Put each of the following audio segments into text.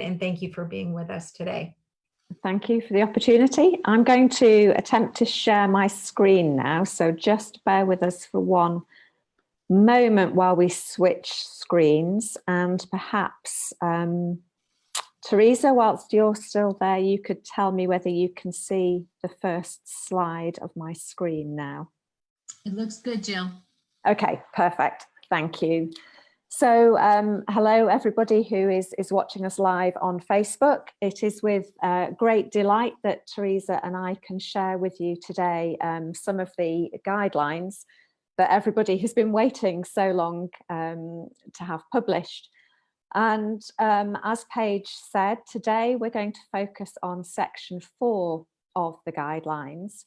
and thank you for being with us today. Thank you for the opportunity. I'm going to attempt to share my screen now, so just bear with us for one moment while we switch screens, and perhaps Theresa, whilst you're still there, you could tell me whether you can see the first slide of my screen now. It looks good, Jill. Okay, perfect. Thank you. So hello, everybody who is watching us live on Facebook. It is with great delight that Theresa and I can share with you today some of the guidelines that everybody has been waiting so long to have published. And as Paige said, today we're going to focus on section 4 of the guidelines.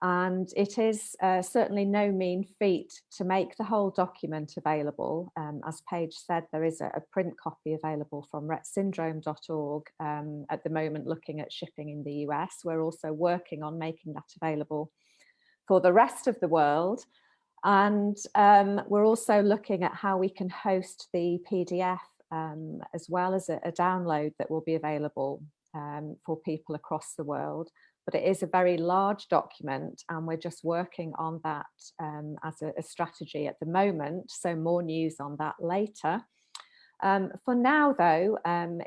And it is certainly no mean feat to make the whole document available. As Paige said, there is a print copy available from rettsyndrome.org at the moment, looking at shipping in the US. We're also working on making that available for the rest of the world. And we're also looking at how we can host the PDF as well as a download that will be available for people across the world. But it is a very large document, and we're just working on that as a strategy at the moment. So more news on that later. For now, though,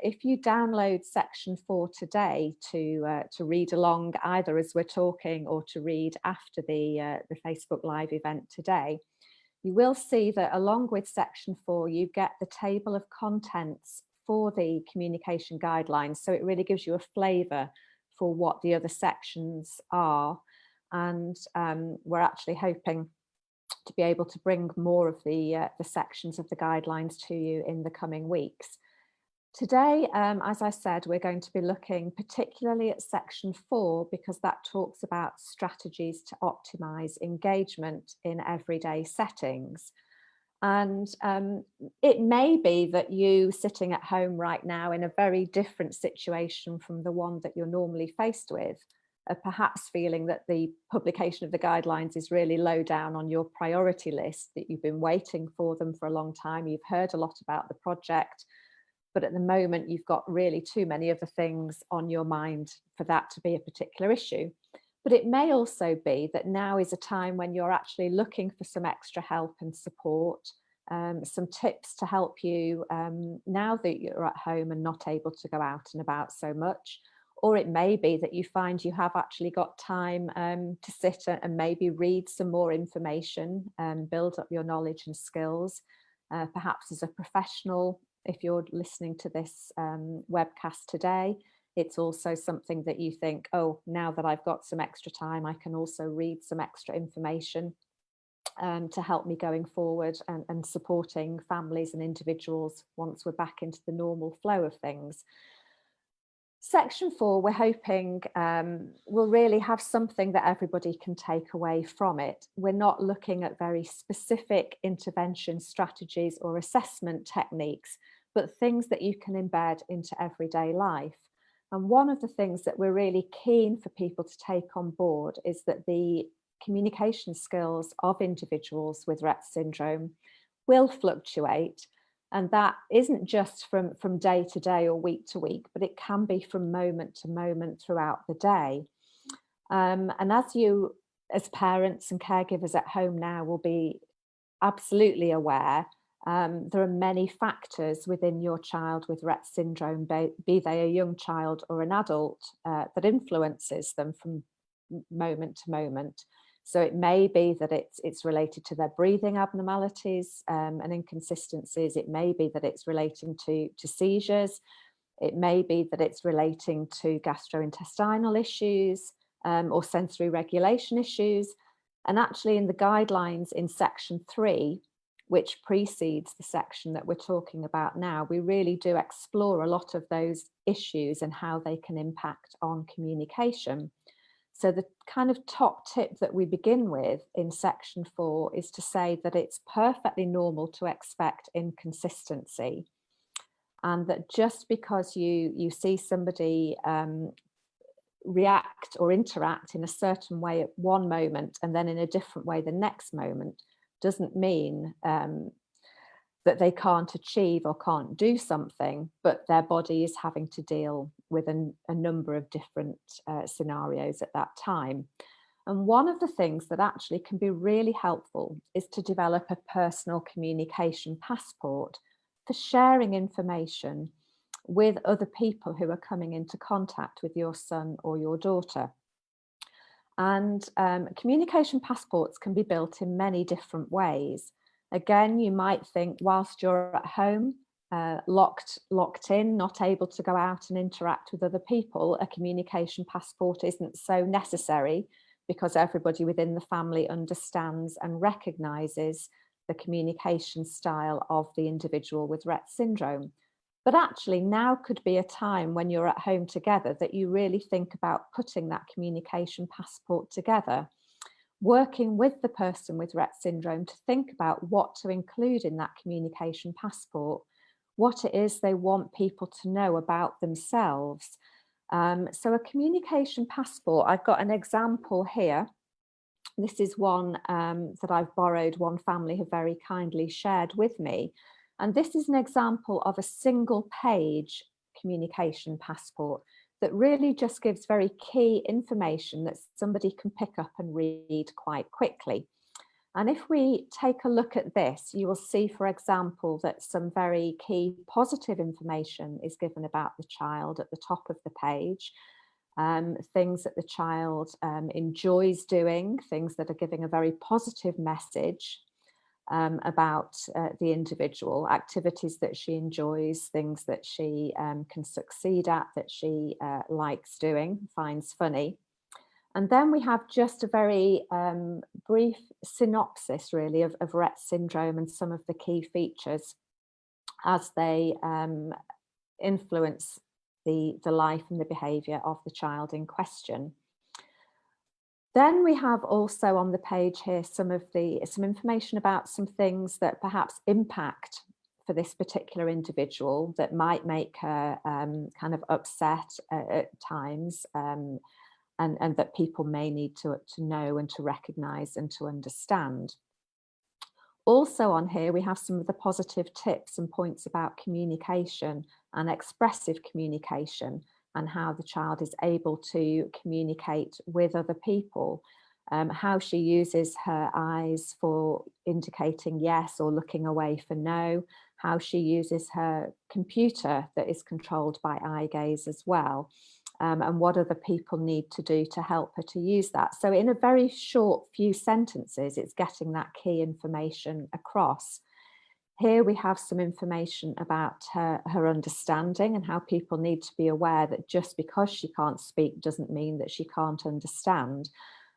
if you download section 4 today to read along either as we're talking or to read after the Facebook Live event today, you will see that along with section 4, you get the table of contents for the communication guidelines. So it really gives you a flavour for what the other sections are. And we're actually hoping to be able to bring more of the sections of the guidelines to you in the coming weeks. Today, as I said, we're going to be looking particularly at section 4 because that talks about strategies to optimize engagement in everyday settings. And it may be that you sitting at home right now in a very different situation from the one that you're normally faced with, perhaps feeling that the publication of the guidelines is really low down on your priority list, that you've been waiting for them for a long time, you've heard a lot about the project, but at the moment you've got really too many other things on your mind for that to be a particular issue. But it may also be that now is a time when you're actually looking for some extra help and support, some tips to help you now that you're at home and not able to go out and about so much. Or it may be that you find you have actually got time to sit and maybe read some more information and build up your knowledge and skills, perhaps as a professional. If you're listening to this webcast today, it's also something that you think, oh, now that I've got some extra time, I can also read some extra information to help me going forward and supporting families and individuals once we're back into the normal flow of things. Section 4, we're hoping will really have something that everybody can take away from it. We're not looking at very specific intervention strategies or assessment techniques, but things that you can embed into everyday life. And one of the things that we're really keen for people to take on board is that the communication skills of individuals with Rett syndrome will fluctuate. And that isn't just from day to day or week to week, but it can be from moment to moment throughout the day. And as you, as parents and caregivers at home now, will be absolutely aware, there are many factors within your child with Rett syndrome, be they a young child or an adult, that influences them from moment to moment. So it may be that it's related to their breathing abnormalities and inconsistencies. It may be that it's relating to seizures. It may be that it's relating to gastrointestinal issues or sensory regulation issues. And actually in the guidelines in section 3, which precedes the section that we're talking about now, we really do explore a lot of those issues and how they can impact on communication. So the kind of top tip that we begin with in section 4 is to say that it's perfectly normal to expect inconsistency, and that just because you see somebody react or interact in a certain way at one moment and then in a different way the next moment doesn't mean that they can't achieve or can't do something, but their body is having to deal with a number of different scenarios at that time. And one of the things that actually can be really helpful is to develop a personal communication passport for sharing information with other people who are coming into contact with your son or your daughter. And communication passports can be built in many different ways. Again, you might think whilst you're at home, locked in, not able to go out and interact with other people, a communication passport isn't so necessary because everybody within the family understands and recognises the communication style of the individual with Rett syndrome. But actually now could be a time when you're at home together that you really think about putting that communication passport together, working with the person with Rett syndrome to think about what to include in that communication passport, what it is they want people to know about themselves. So a communication passport, I've got an example here. This is one that I've borrowed, one family have very kindly shared with me. And this is an example of a single page communication passport that really just gives very key information that somebody can pick up and read quite quickly. And if we take a look at this, you will see, for example, that some very key positive information is given about the child at the top of the page. Things that the child enjoys doing, things that are giving a very positive message about the individual, activities that she enjoys, things that she can succeed at, that she likes doing, finds funny. And then we have just a very brief synopsis, really, of Rett syndrome and some of the key features as they influence the life and the behaviour of the child in question. Then we have also on the page here some information about some things that perhaps impact for this particular individual that might make her kind of upset at times, and that people may need to know and to recognise and to understand. Also on here, we have some of the positive tips and points about communication and expressive communication and how the child is able to communicate with other people, how she uses her eyes for indicating yes or looking away for no, how she uses her computer that is controlled by eye gaze as well, and what other people need to do to help her to use that. So in a very short few sentences, it's getting that key information across. Here we have some information about her understanding and how people need to be aware that just because she can't speak doesn't mean that she can't understand,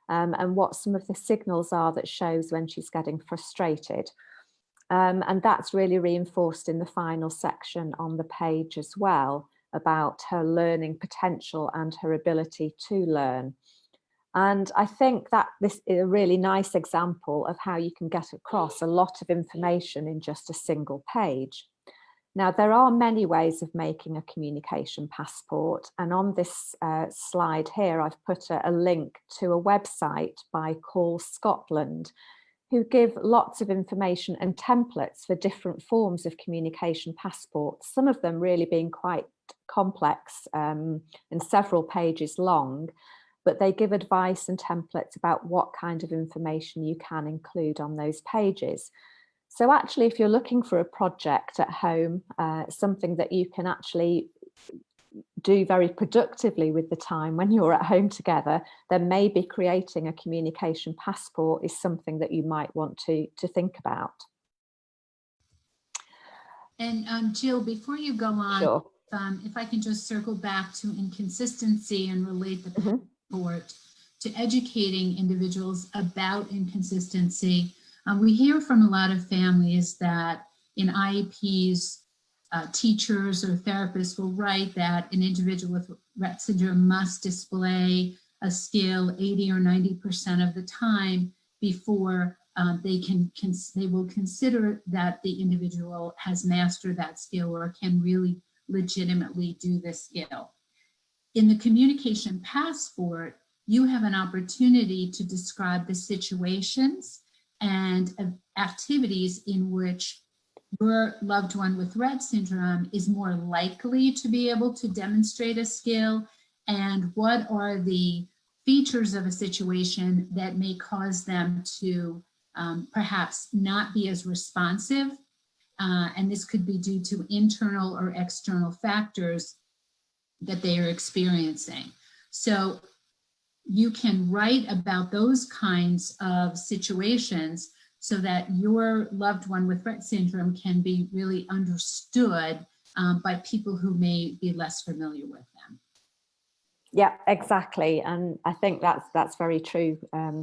and what some of the signals are that shows when she's getting frustrated. And that's really reinforced in the final section on the page as well, about her learning potential and her ability to learn. And I think that this is a really nice example of how you can get across a lot of information in just a single page. Now, there are many ways of making a communication passport. And on this slide here, I've put a link to a website by Call Scotland, who give lots of information and templates for different forms of communication passports, some of them really being quite complex and several pages long. But they give advice and templates about what kind of information you can include on those pages. So actually, if you're looking for a project at home, something that you can actually do very productively with the time when you're at home together, then maybe creating a communication passport is something that you might want to think about. And Jill, before you go on, Sure. If I can just circle back to inconsistency and relate the passport to educating individuals about inconsistency. We hear from a lot of families that in IEPs, teachers or therapists will write that an individual with Rett syndrome must display a skill 80 or 90% of the time before they will consider that the individual has mastered that skill or can really legitimately do this skill. In the communication passport, you have an opportunity to describe the situations and activities in which your loved one with Rett syndrome is more likely to be able to demonstrate a skill, and what are the features of a situation that may cause them to perhaps not be as responsive. And this could be due to internal or external factors that they are experiencing. So you can write about those kinds of situations so that your loved one with Rett syndrome can be really understood by people who may be less familiar with them. Yeah, exactly. And I think that's very true,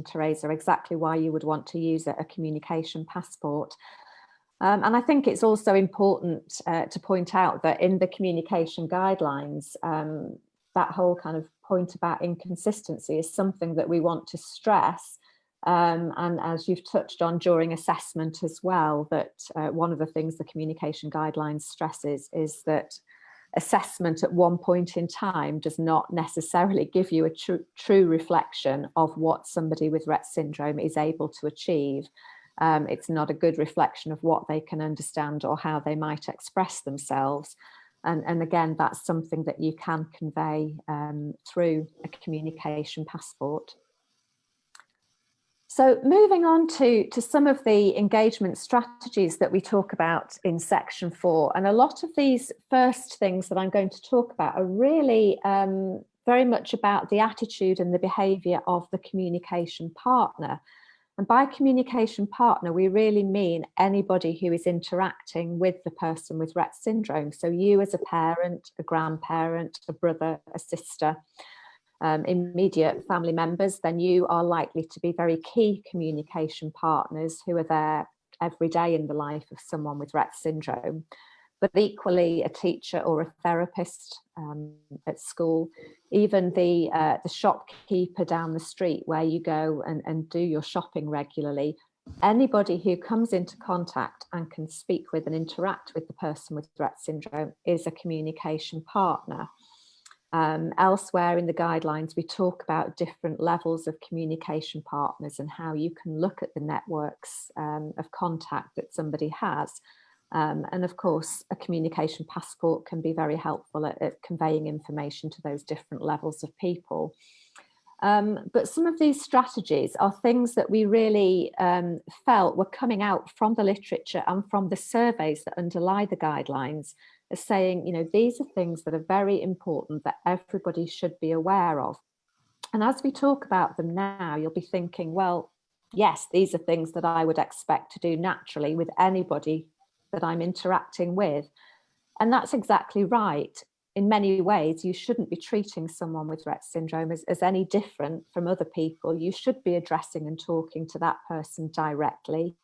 Theresa, exactly why you would want to use a communication passport. And I think it's also important to point out that in the communication guidelines, that whole kind of point about inconsistency is something that we want to stress. And as you've touched on during assessment as well, that one of the things the communication guidelines stresses is that assessment at one point in time does not necessarily give you a true reflection of what somebody with Rett syndrome is able to achieve. It's not a good reflection of what they can understand or how they might express themselves. And again, that's something that you can convey through a communication passport. So moving on to some of the engagement strategies that we talk about in section 4, and a lot of these first things that I'm going to talk about are really very much about the attitude and the behaviour of the communication partner. And by communication partner, we really mean anybody who is interacting with the person with Rett syndrome. So you as a parent, a grandparent, a brother, a sister, immediate family members, then you are likely to be very key communication partners who are there every day in the life of someone with Rett syndrome. But equally, a teacher or a therapist at school, even the shopkeeper down the street where you go and do your shopping regularly, anybody who comes into contact and can speak with and interact with the person with Rett syndrome is a communication partner. Elsewhere in the guidelines, we talk about different levels of communication partners and how you can look at the networks of contact that somebody has. And of course, a communication passport can be very helpful at conveying information to those different levels of people. But some of these strategies are things that we really felt were coming out from the literature and from the surveys that underlie the guidelines as saying, you know, these are things that are very important that everybody should be aware of. And as we talk about them now, you'll be thinking, well, yes, these are things that I would expect to do naturally with anybody that I'm interacting with. And that's exactly right. In many ways, you shouldn't be treating someone with Rett syndrome as any different from other people. You should be addressing and talking to that person directly,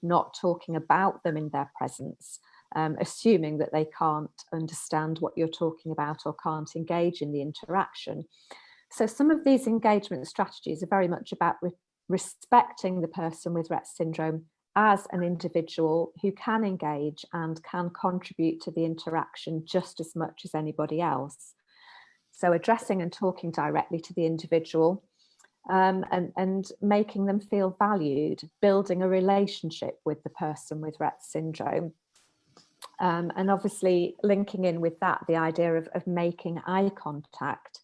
not talking about them in their presence, assuming that they can't understand what you're talking about or can't engage in the interaction. So some of these engagement strategies are very much about respecting the person with Rett syndrome as an individual who can engage and can contribute to the interaction just as much as anybody else. So addressing and talking directly to the individual and making them feel valued, building a relationship with the person with Rett syndrome. And obviously linking in with that, the idea of making eye contact.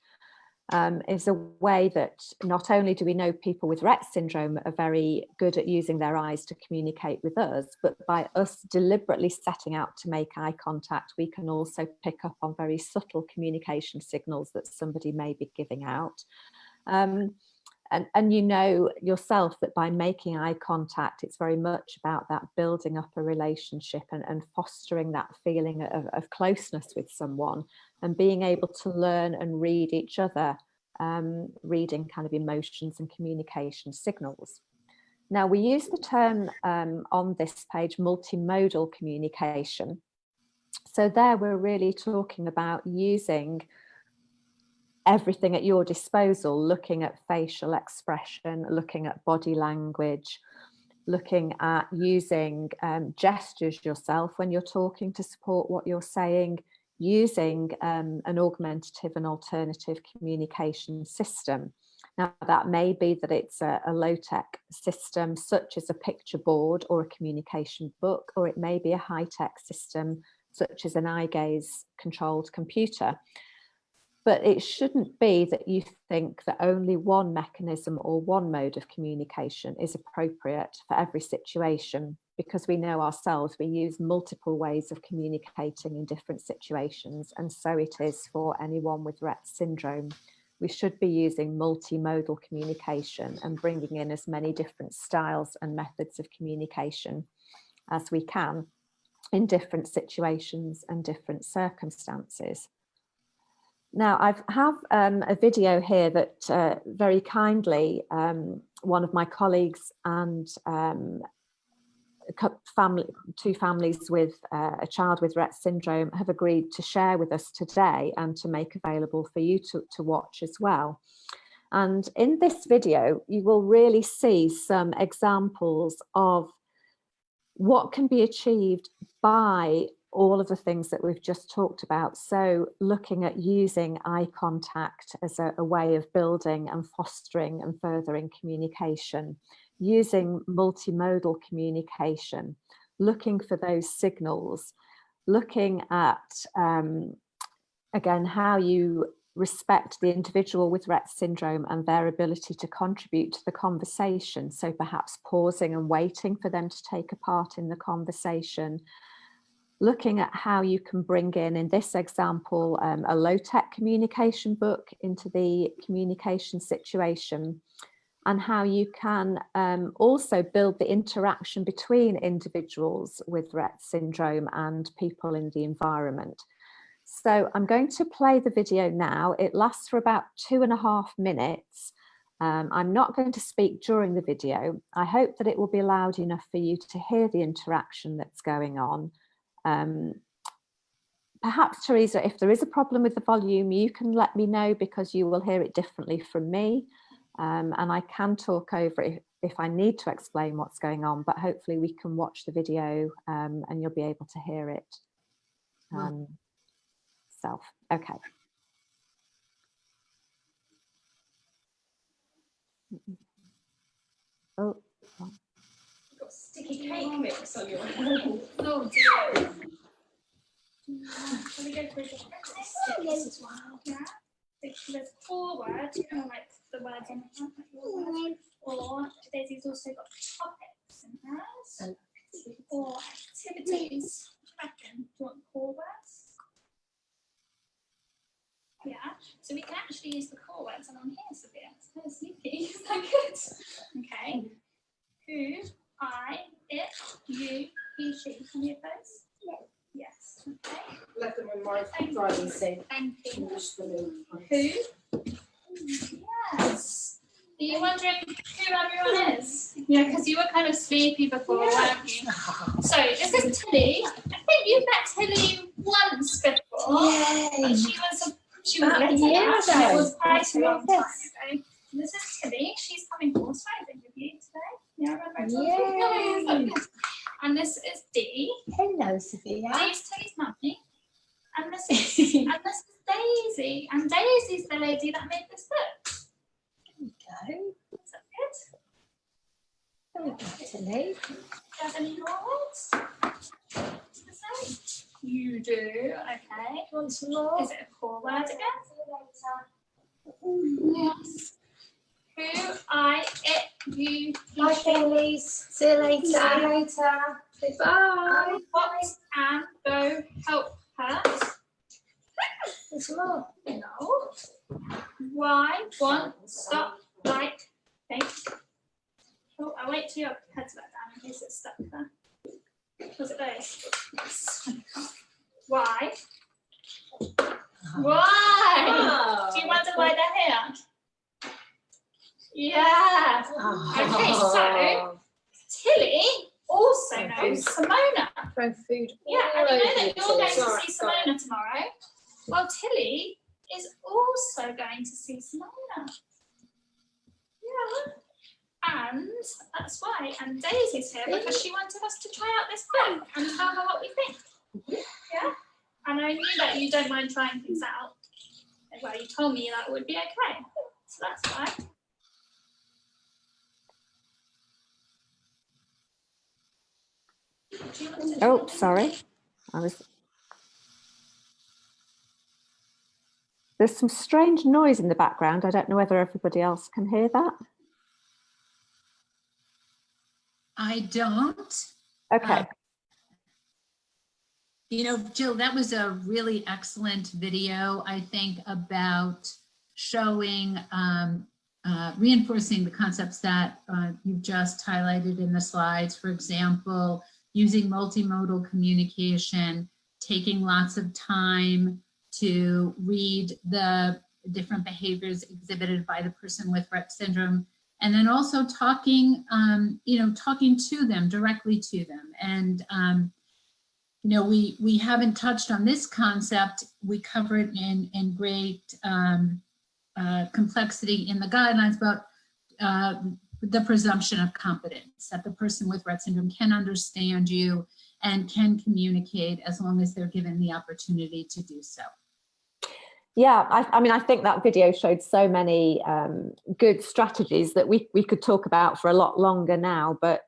Is a way that not only do we know people with Rett syndrome are very good at using their eyes to communicate with us, but by us deliberately setting out to make eye contact, we can also pick up on very subtle communication signals that somebody may be giving out. And you know yourself that by making eye contact, it's very much about that building up a relationship and fostering that feeling of closeness with someone and being able to learn and read each other, reading kind of emotions and communication signals. Now, we use the term on this page, multimodal communication. So there we're really talking about using everything at your disposal, looking at facial expression, looking at body language, looking at using gestures yourself when you're talking to support what you're saying, using an augmentative and alternative communication system. Now, that may be that it's a low-tech system, such as a picture board or a communication book, or it may be a high-tech system, such as an eye gaze controlled computer. But it shouldn't be that you think that only one mechanism or one mode of communication is appropriate for every situation, because we know ourselves we use multiple ways of communicating in different situations, and so it is for anyone with Rett syndrome. We should be using multimodal communication and bringing in as many different styles and methods of communication as we can in different situations and different circumstances. Now, I have a video here that very kindly one of my colleagues and two families with a child with Rett syndrome have agreed to share with us today and to make available for you to watch as well. And in this video, you will really see some examples of what can be achieved by all of the things that we've just talked about. So looking at using eye contact as a way of building and fostering and furthering communication, using multimodal communication, looking for those signals, looking at, again, how you respect the individual with Rett syndrome and their ability to contribute to the conversation. So perhaps pausing and waiting for them to take a part in the conversation, looking at how you can bring in this example, a low-tech communication book into the communication situation, and how you can also build the interaction between individuals with Rett syndrome and people in the environment. So I'm going to play the video now. It lasts for about 2.5 minutes. I'm not going to speak during the video. I hope that it will be loud enough for you to hear the interaction that's going on. Perhaps, Theresa, if there is a problem with the volume, you can let me know, because you will hear it differently from me. And I can talk over it if I need to explain what's going on, but hopefully we can watch the video and you'll be able to hear it self. Okay. Oh. You've got sticky cake mix on your hand. Oh dear. Let me go through the stickers as well. Yeah. So there's 4 words, kind of like the words on the front, like your words. Or Daisy's also got topics in hers. Or activities. What do you reckon? Do you want 4 words? Yeah. So we can actually use the core words on here, Sophia. It's kind of sneaky. Is that good? Okay. Who, I, it, you, he, she. Can you have those? Yes. Okay. Left them in my driving seat. Thank you. Who? Yes. Are you wondering who everyone is? Yeah, because you were kind of sleepy before, weren't you? So this is Tilly. I think you've met Tilly once before. Yay. She was About a little, year and it ago. was quite a long time ago. This is Tilly. She's coming horse riding with you today. Yeah, remember I told you? Yay. And this is Dee. Hello, Sophia. Dee's Tilly's mummy. And this is Daisy. And Daisy's the lady that made this book. There we go. Is that good? There we go, Tilly. Do you have any more words to say? You do. Okay. Want some more? Is it a core word again? Yes. Who, I, it, you, Bye, he, she. Kelly's. See you later. See you later. Bye. What and go help her. There's some more. No. Why, want, stop, like, think. Oh, I'll wait till your head's back down in case it's stuck there. Was it those? Yes. Why? Why? Oh. Do you wonder why they're here? Yeah. Okay, so Tilly also knows Simona. Throw food Yeah, all and you know over that you, you're Tilly. going to Sorry, see sorry. Simona tomorrow. Well, Tilly is also going to see Simona. Yeah. And that's why. And Daisy's here because she wanted us to try out this book and tell her what we think. Yeah. And I knew that you don't mind trying things out. Well, you told me that would be okay. So that's why. Do you want to Oh, join? sorry. There's some strange noise in the background. I don't know whether everybody else can hear that. I don't. Okay. You know, Jill, that was a really excellent video, I think, about showing, reinforcing the concepts that you've just highlighted in the slides. For example, using multimodal communication, taking lots of time to read the different behaviors exhibited by the person with Rett syndrome, and then also talking, talking to them, directly to them. And you know, we haven't touched on this concept. We cover it in great complexity in the guidelines about the presumption of competence, that the person with Rett syndrome can understand you and can communicate as long as they're given the opportunity to do so. Yeah, I mean, I think that video showed so many good strategies that we could talk about for a lot longer now. But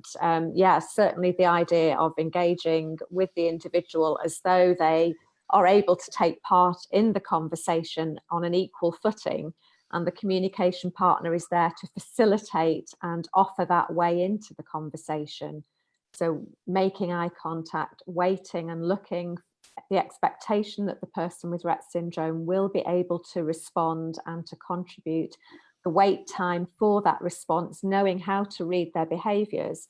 yeah, certainly the idea of engaging with the individual as though they are able to take part in the conversation on an equal footing, and the communication partner is there to facilitate and offer that way into the conversation. So making eye contact, waiting and looking, the expectation that the person with Rett syndrome will be able to respond and to contribute, the wait time for that response, knowing how to read their behaviours.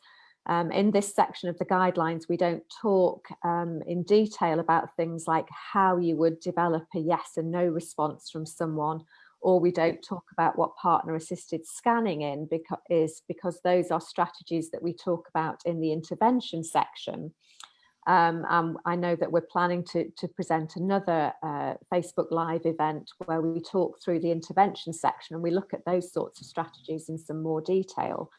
In this section of the guidelines, we don't talk in detail about things like how you would develop a yes and no response from someone, or we don't talk about what partner assisted scanning is because those are strategies that we talk about in the intervention section. I know that we're planning to present another Facebook Live event where we talk through the intervention section and we look at those sorts of strategies in some more detail.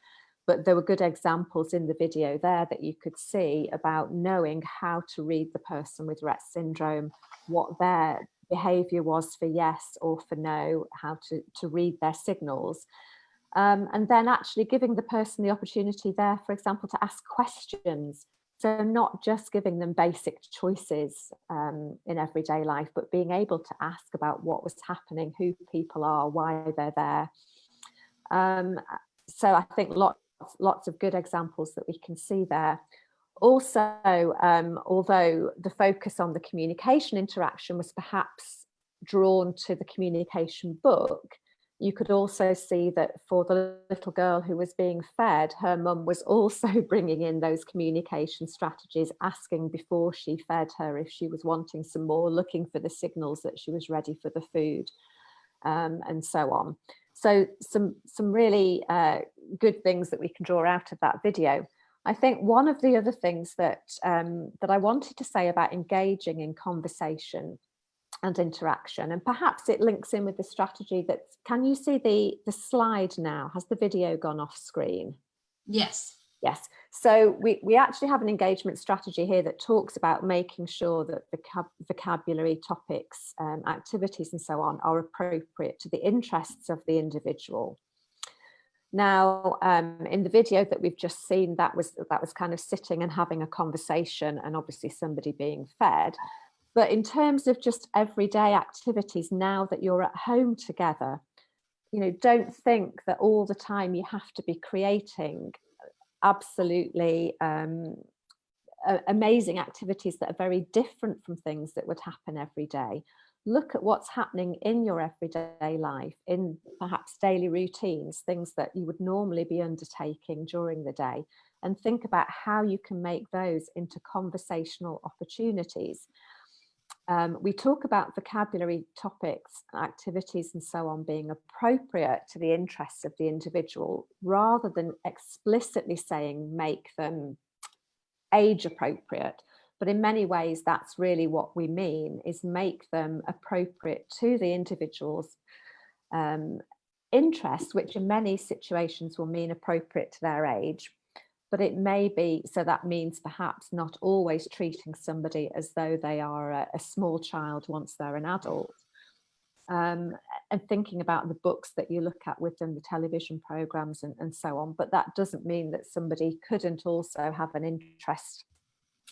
But there were good examples in the video there that you could see about knowing how to read the person with Rett syndrome, what their behaviour was for yes or for no, how to read their signals. And then actually giving the person the opportunity there, for example, to ask questions. So not just giving them basic choices in everyday life, but being able to ask about what was happening, who people are, why they're there. So I think lots of good examples that we can see there. Also, although the focus on the communication interaction was perhaps drawn to the communication book, you could also see that for the little girl who was being fed, her mum was also bringing in those communication strategies, asking before she fed her if she was wanting some more, looking for the signals that she was ready for the food, and so on. So some really good things that we can draw out of that video. I think one of the other things that that I wanted to say about engaging in conversation and interaction, and perhaps it links in with the strategy that, can you see the slide now? Has the video gone off screen? Yes. Yes. So we actually have an engagement strategy here that talks about making sure that the vocabulary, topics, activities and so on are appropriate to the interests of the individual. Now, in the video that we've just seen, that was kind of sitting and having a conversation and obviously somebody being fed. But in terms of just everyday activities, now that you're at home together, you know, don't think that all the time you have to be creating absolutely amazing activities that are very different from things that would happen every day. Look at what's happening in your everyday life, in perhaps daily routines, things that you would normally be undertaking during the day, and think about how you can make those into conversational opportunities. We talk about vocabulary, topics, activities and so on being appropriate to the interests of the individual, rather than explicitly saying make them age appropriate. But in many ways, that's really what we mean, is make them appropriate to the individual's interests, which in many situations will mean appropriate to their age. But it may be, so that means perhaps not always treating somebody as though they are a small child once they're an adult. And thinking about the books that you look at with them, the television programs and so on. But that doesn't mean that somebody couldn't also have an interest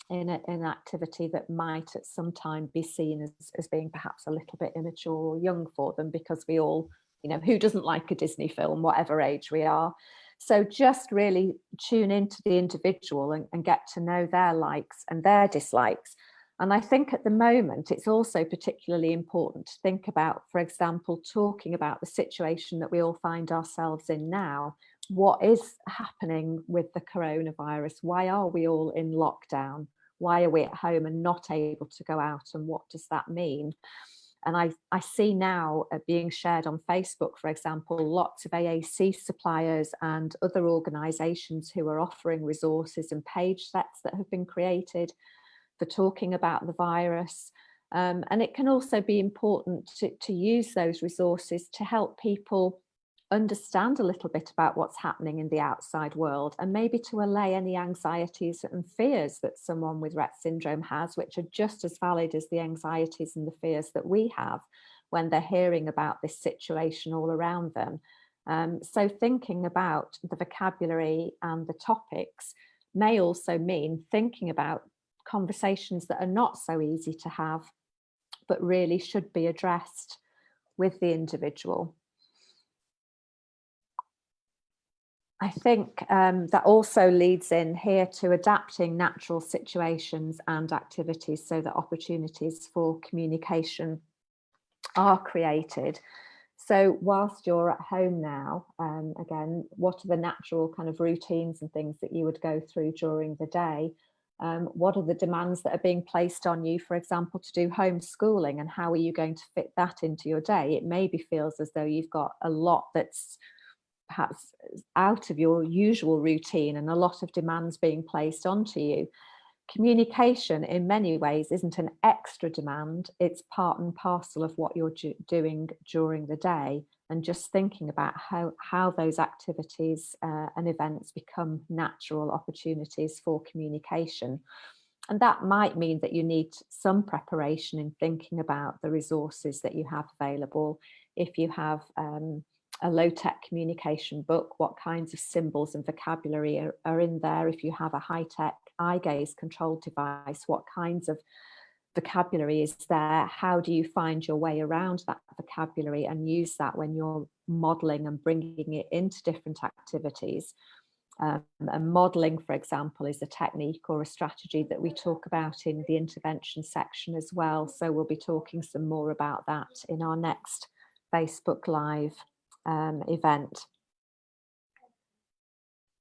in an activity that might at some time be seen as being perhaps a little bit immature or young for them, because we all, you know, who doesn't like a Disney film, whatever age we are. So just really tune into the individual and get to know their likes and their dislikes. And I think at the moment, it's also particularly important to think about, for example, talking about the situation that we all find ourselves in now. What is happening with the coronavirus? Why are we all in lockdown? Why are we at home and not able to go out? And what does that mean? And I see now being shared on Facebook, for example, lots of AAC suppliers and other organisations who are offering resources and page sets that have been created for talking about the virus. And it can also be important to use those resources to help people understand a little bit about what's happening in the outside world, and maybe to allay any anxieties and fears that someone with Rett syndrome has, which are just as valid as the anxieties and the fears that we have when they're hearing about this situation all around them. So thinking about the vocabulary and the topics may also mean thinking about conversations that are not so easy to have, but really should be addressed with the individual. I think that also leads in here to adapting natural situations and activities so that opportunities for communication are created. So whilst you're at home now, again, what are the natural kind of routines and things that you would go through during the day? What are the demands that are being placed on you, for example, to do homeschooling, and how are you going to fit that into your day? It maybe feels as though you've got a lot that's perhaps out of your usual routine and a lot of demands being placed onto you. Communication in many ways isn't an extra demand, it's part and parcel of what you're doing during the day, and just thinking about how those activities and events become natural opportunities for communication. And that might mean that you need some preparation in thinking about the resources that you have available. If you have a low-tech communication book, what kinds of symbols and vocabulary are in there? If you have a high-tech eye gaze controlled device, what kinds of vocabulary is there? How do you find your way around that vocabulary and use that when you're modelling and bringing it into different activities? And modelling, for example, is a technique or a strategy that we talk about in the intervention section as well. So we'll be talking some more about that in our next Facebook Live event.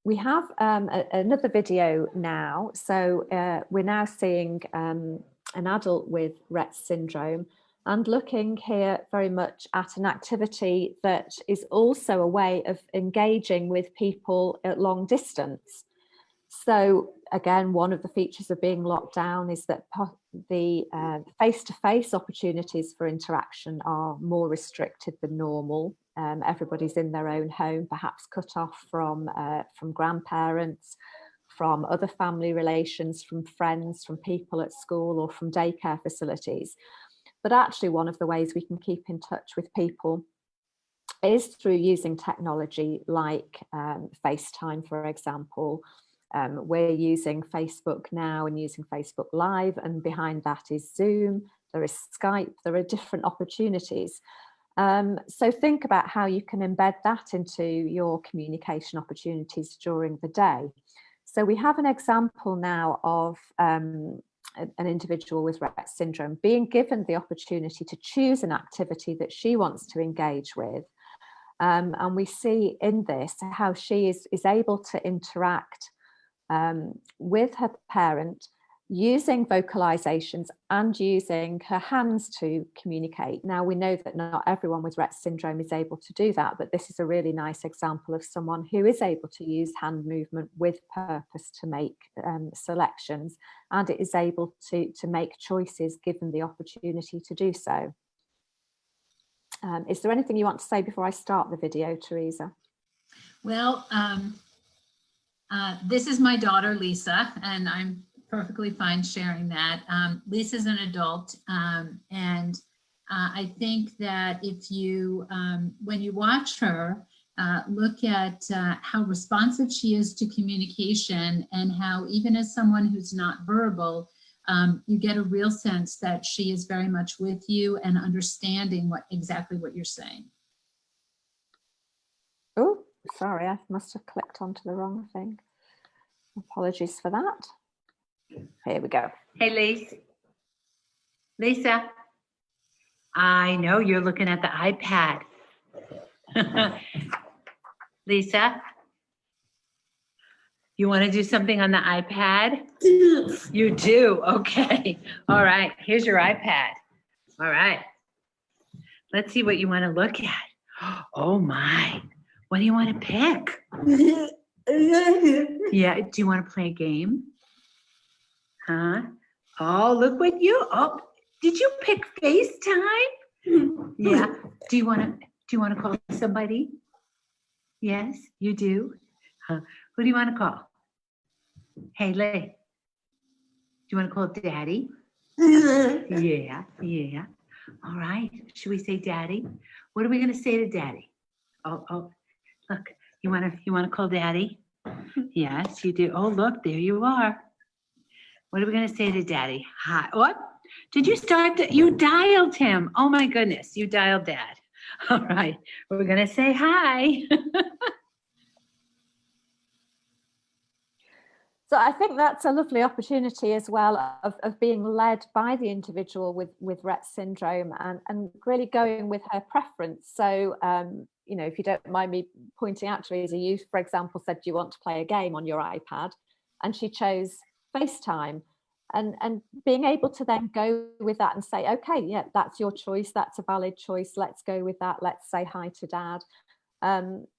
We have another video now. So we're now seeing an adult with Rett syndrome, and looking here very much at an activity that is also a way of engaging with people at long distance. So again, one of the features of being locked down is that the face-to-face opportunities for interaction are more restricted than normal. Everybody's in their own home, perhaps cut off from grandparents, from other family relations, from friends, from people at school, or from daycare facilities. But actually, one of the ways we can keep in touch with people is through using technology like FaceTime, for example. We're using Facebook now and using Facebook Live, and behind that is Zoom, there is Skype, there are different opportunities. So think about how you can embed that into your communication opportunities during the day. So we have an example now of an individual with Rett syndrome being given the opportunity to choose an activity that she wants to engage with. And we see in this how she is able to interact with her parent using vocalizations and using her hands to communicate. Now, we know that not everyone with Rett syndrome is able to do that, but this is a really nice example of someone who is able to use hand movement with purpose to make selections, and it is able to make choices given the opportunity to do so. Is there anything you want to say before I start the video, Theresa? Well, this is my daughter, Lisa, and I'm perfectly fine sharing that. Lisa's an adult, and I think that if you, when you watch her, look at how responsive she is to communication, and how even as someone who's not verbal, you get a real sense that she is very much with you and understanding exactly what you're saying. Oh, sorry, I must have clicked onto the wrong thing. Apologies for that. Here we go. Hey, Lisa, I know you're looking at the iPad. Lisa, you want to do something on the iPad? You do? Okay. All right. Here's your iPad. All right. Let's see what you want to look at. Oh my. What do you want to pick? Yeah. Do you want to play a game? Huh? Oh, look what oh, did you pick FaceTime? Yeah. Do you want to call somebody? Yes, you do. Who do you want to call? Hey, Lay. Do you want to call Daddy? Yeah, yeah. All right. Should we say Daddy? What are we going to say to Daddy? Oh, look. You want to call Daddy? Yes, you do. Oh, look, there you are. What are we going to say to Daddy? Hi. What? Did you start? You dialed him. Oh my goodness, you dialed Dad. All right. We're going to say hi. So I think that's a lovely opportunity as well of being led by the individual with Rett syndrome and really going with her preference. So, you know, if you don't mind me pointing out, Theresa, you, for example, said, do you want to play a game on your iPad? And she chose FaceTime. And being able to then go with that and say, okay, yeah, that's your choice. That's a valid choice. Let's go with that. Let's say hi to Dad.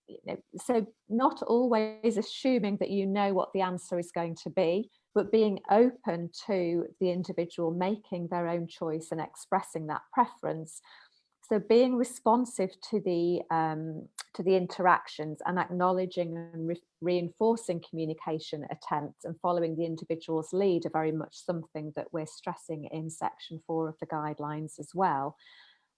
You know, so not always assuming that you know what the answer is going to be, but being open to the individual making their own choice and expressing that preference. So being responsive to the interactions and acknowledging and reinforcing communication attempts and following the individual's lead are very much something that we're stressing in section 4 of the guidelines as well.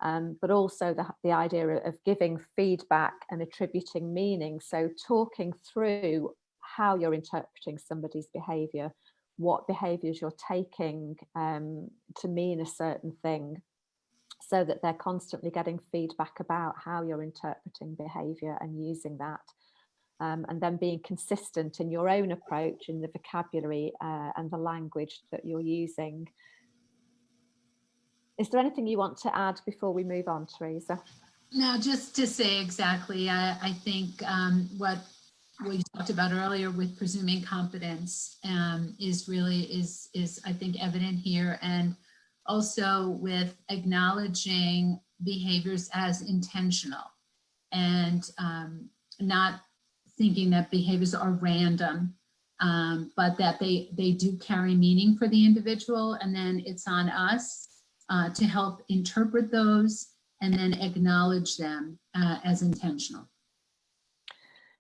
But also the idea of giving feedback and attributing meaning. So talking through how you're interpreting somebody's behaviour, what behaviours you're taking to mean a certain thing, so that they're constantly getting feedback about how you're interpreting behaviour and using that. And then being consistent in your own approach, in the vocabulary and the language that you're using. Is there anything you want to add before we move on, Theresa? No, just to say exactly, I think what you talked about earlier with presuming competence is I think evident here, and also with acknowledging behaviors as intentional and not thinking that behaviors are random, but that they do carry meaning for the individual, and then it's on us to help interpret those and then acknowledge them as intentional.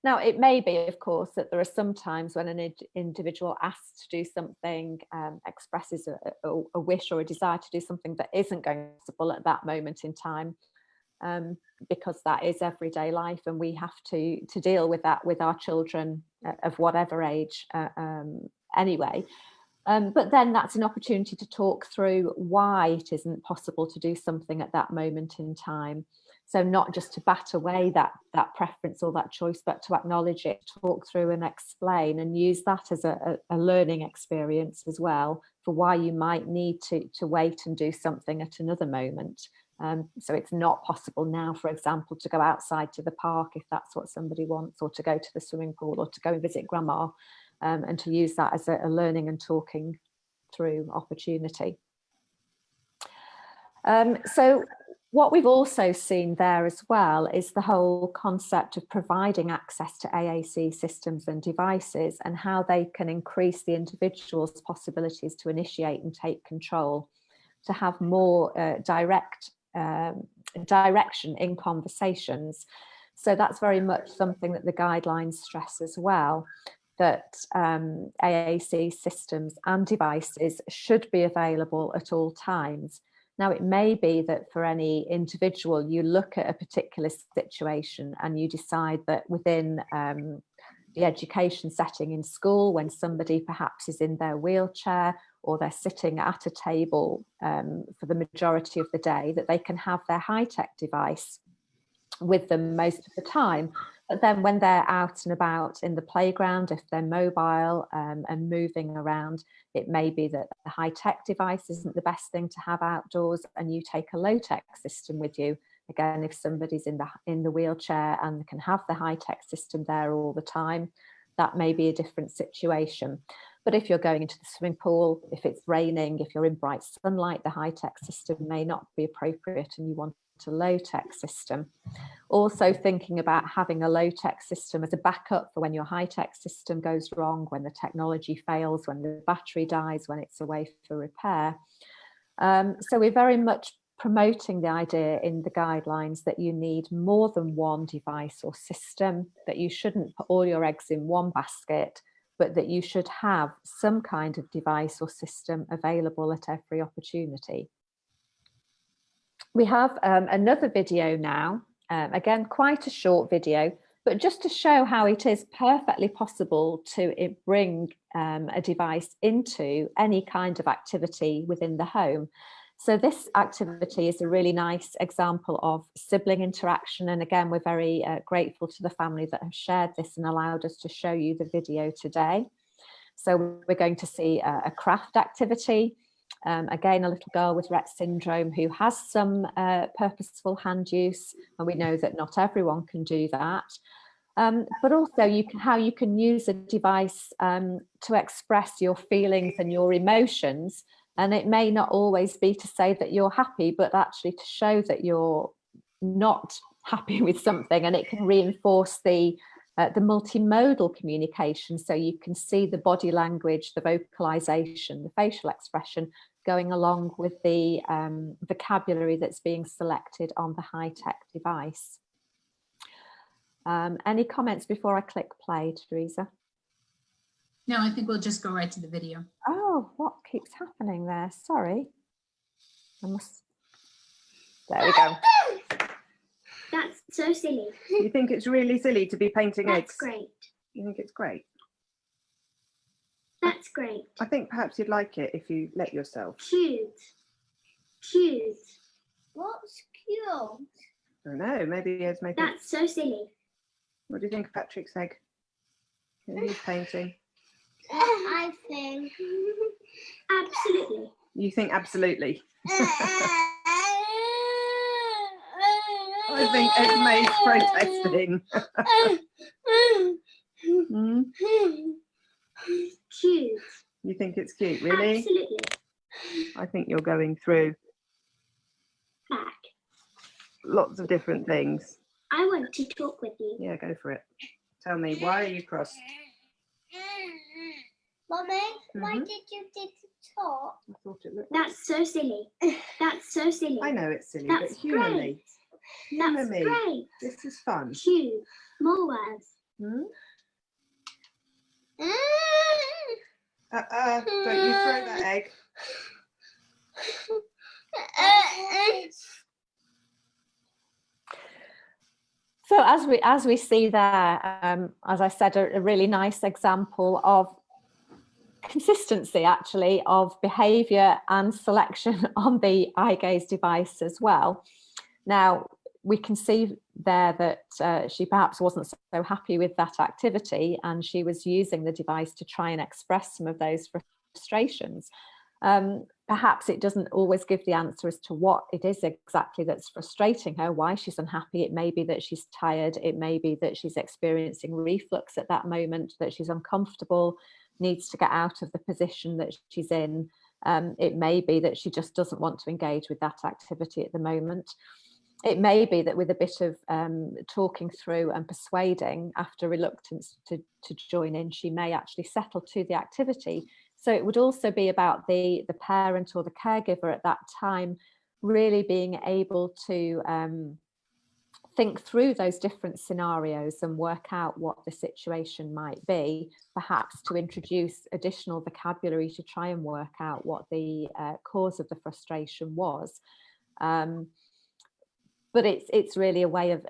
Now, it may be, of course, that there are some times when an individual asks to do something, expresses a wish or a desire to do something that isn't going to be possible at that moment in time, because that is everyday life, and we have to deal with that with our children of whatever age anyway. But then that's an opportunity to talk through why it isn't possible to do something at that moment in time. So not just to bat away that preference or that choice, but to acknowledge it, talk through and explain, and use that as a learning experience as well for why you might need to wait and do something at another moment. So it's not possible now, for example, to go outside to the park if that's what somebody wants, or to go to the swimming pool, or to go and visit grandma, and to use that as a learning and talking through opportunity. So what we've also seen there as well is the whole concept of providing access to AAC systems and devices, and how they can increase the individual's possibilities to initiate and take control, to have more direct direction in conversations. So that's very much something that the guidelines stress as well, that AAC systems and devices should be available at all times. Now, it may be that for any individual, you look at a particular situation and you decide that within the education setting in school, when somebody perhaps is in their wheelchair or they're sitting at a table for the majority of the day, that they can have their high-tech device with them most of the time. But then when they're out and about in the playground, if they're mobile and moving around, it may be that the high-tech device isn't the best thing to have outdoors, and you take a low-tech system with you. Again, if somebody's in the wheelchair and can have the high-tech system there all the time, that may be a different situation. But if you're going into the swimming pool, if it's raining, if you're in bright sunlight, the high-tech system may not be appropriate and you want a low-tech system. Also thinking about having a low-tech system as a backup for when your high-tech system goes wrong, when the technology fails, when the battery dies, when it's away for repair. So we're very much promoting the idea in the guidelines that you need more than one device or system, that you shouldn't put all your eggs in one basket, but that you should have some kind of device or system available at every opportunity. We have another video now, again, quite a short video, but just to show how it is perfectly possible to bring a device into any kind of activity within the home. So this activity is a really nice example of sibling interaction. And again, we're very grateful to the family that have shared this and allowed us to show you the video today. So we're going to see a craft activity. Again, a little girl with Rett syndrome who has some purposeful hand use, and we know that not everyone can do that. But also how you can use a device to express your feelings and your emotions. And it may not always be to say that you're happy, but actually to show that you're not happy with something, and it can reinforce the multimodal communication, so you can see the body language, the vocalization, the facial expression going along with the vocabulary that's being selected on the high-tech device. Any comments before I click play, Theresa? No, I think we'll just go right to the video. Oh, what keeps happening there? Sorry. There we go. That's so silly. You think it's really silly to be painting eggs? That's great. You think it's great? That's great. I think perhaps you'd like it if you let yourself. Cute. Cute. What's cute? I don't know, maybe it's making. That's so silly. What do you think of Patrick's egg? He's painting. I think. Absolutely. You think absolutely? I think Esme's protesting. Hmm? Cute. You think it's cute, really? Absolutely. I think you're going through Back. lots of different things. I want to talk with you. Yeah, go for it. Tell me, why are you cross? Mommy, why Mhm. did you talk? I thought it looked. That's so silly. That's so silly. I know it's silly, That's but humour me. Humour That's me. great. This is fun. Cute. More words. Hmm? Don't you throw that egg. So as we see there, as I said, a really nice example of consistency, actually, of behaviour and selection on the eye gaze device as well. Now, we can see there that she perhaps wasn't so happy with that activity, and she was using the device to try and express some of those frustrations. Perhaps it doesn't always give the answer as to what it is exactly that's frustrating her, why she's unhappy. It may be that she's tired. It may be that she's experiencing reflux at that moment, that she's uncomfortable, needs to get out of the position that she's in. It may be that she just doesn't want to engage with that activity at the moment. It may be that with a bit of talking through and persuading, after reluctance to join in, she may actually settle to the activity. So it would also be about the parent or the caregiver at that time really being able to think through those different scenarios and work out what the situation might be, perhaps to introduce additional vocabulary to try and work out what the cause of the frustration was. But it's really a way of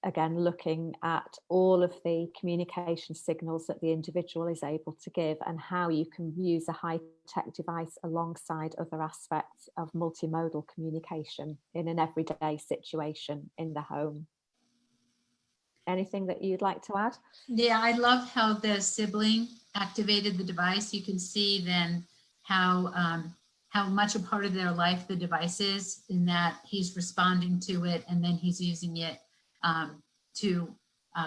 again, looking at all of the communication signals that the individual is able to give and how you can use a high-tech device alongside other aspects of multimodal communication in an everyday situation in the home. Anything that you'd like to add? Yeah, I love how the sibling activated the device. You can see then how much a part of their life the device is, in that he's responding to it and then he's using it to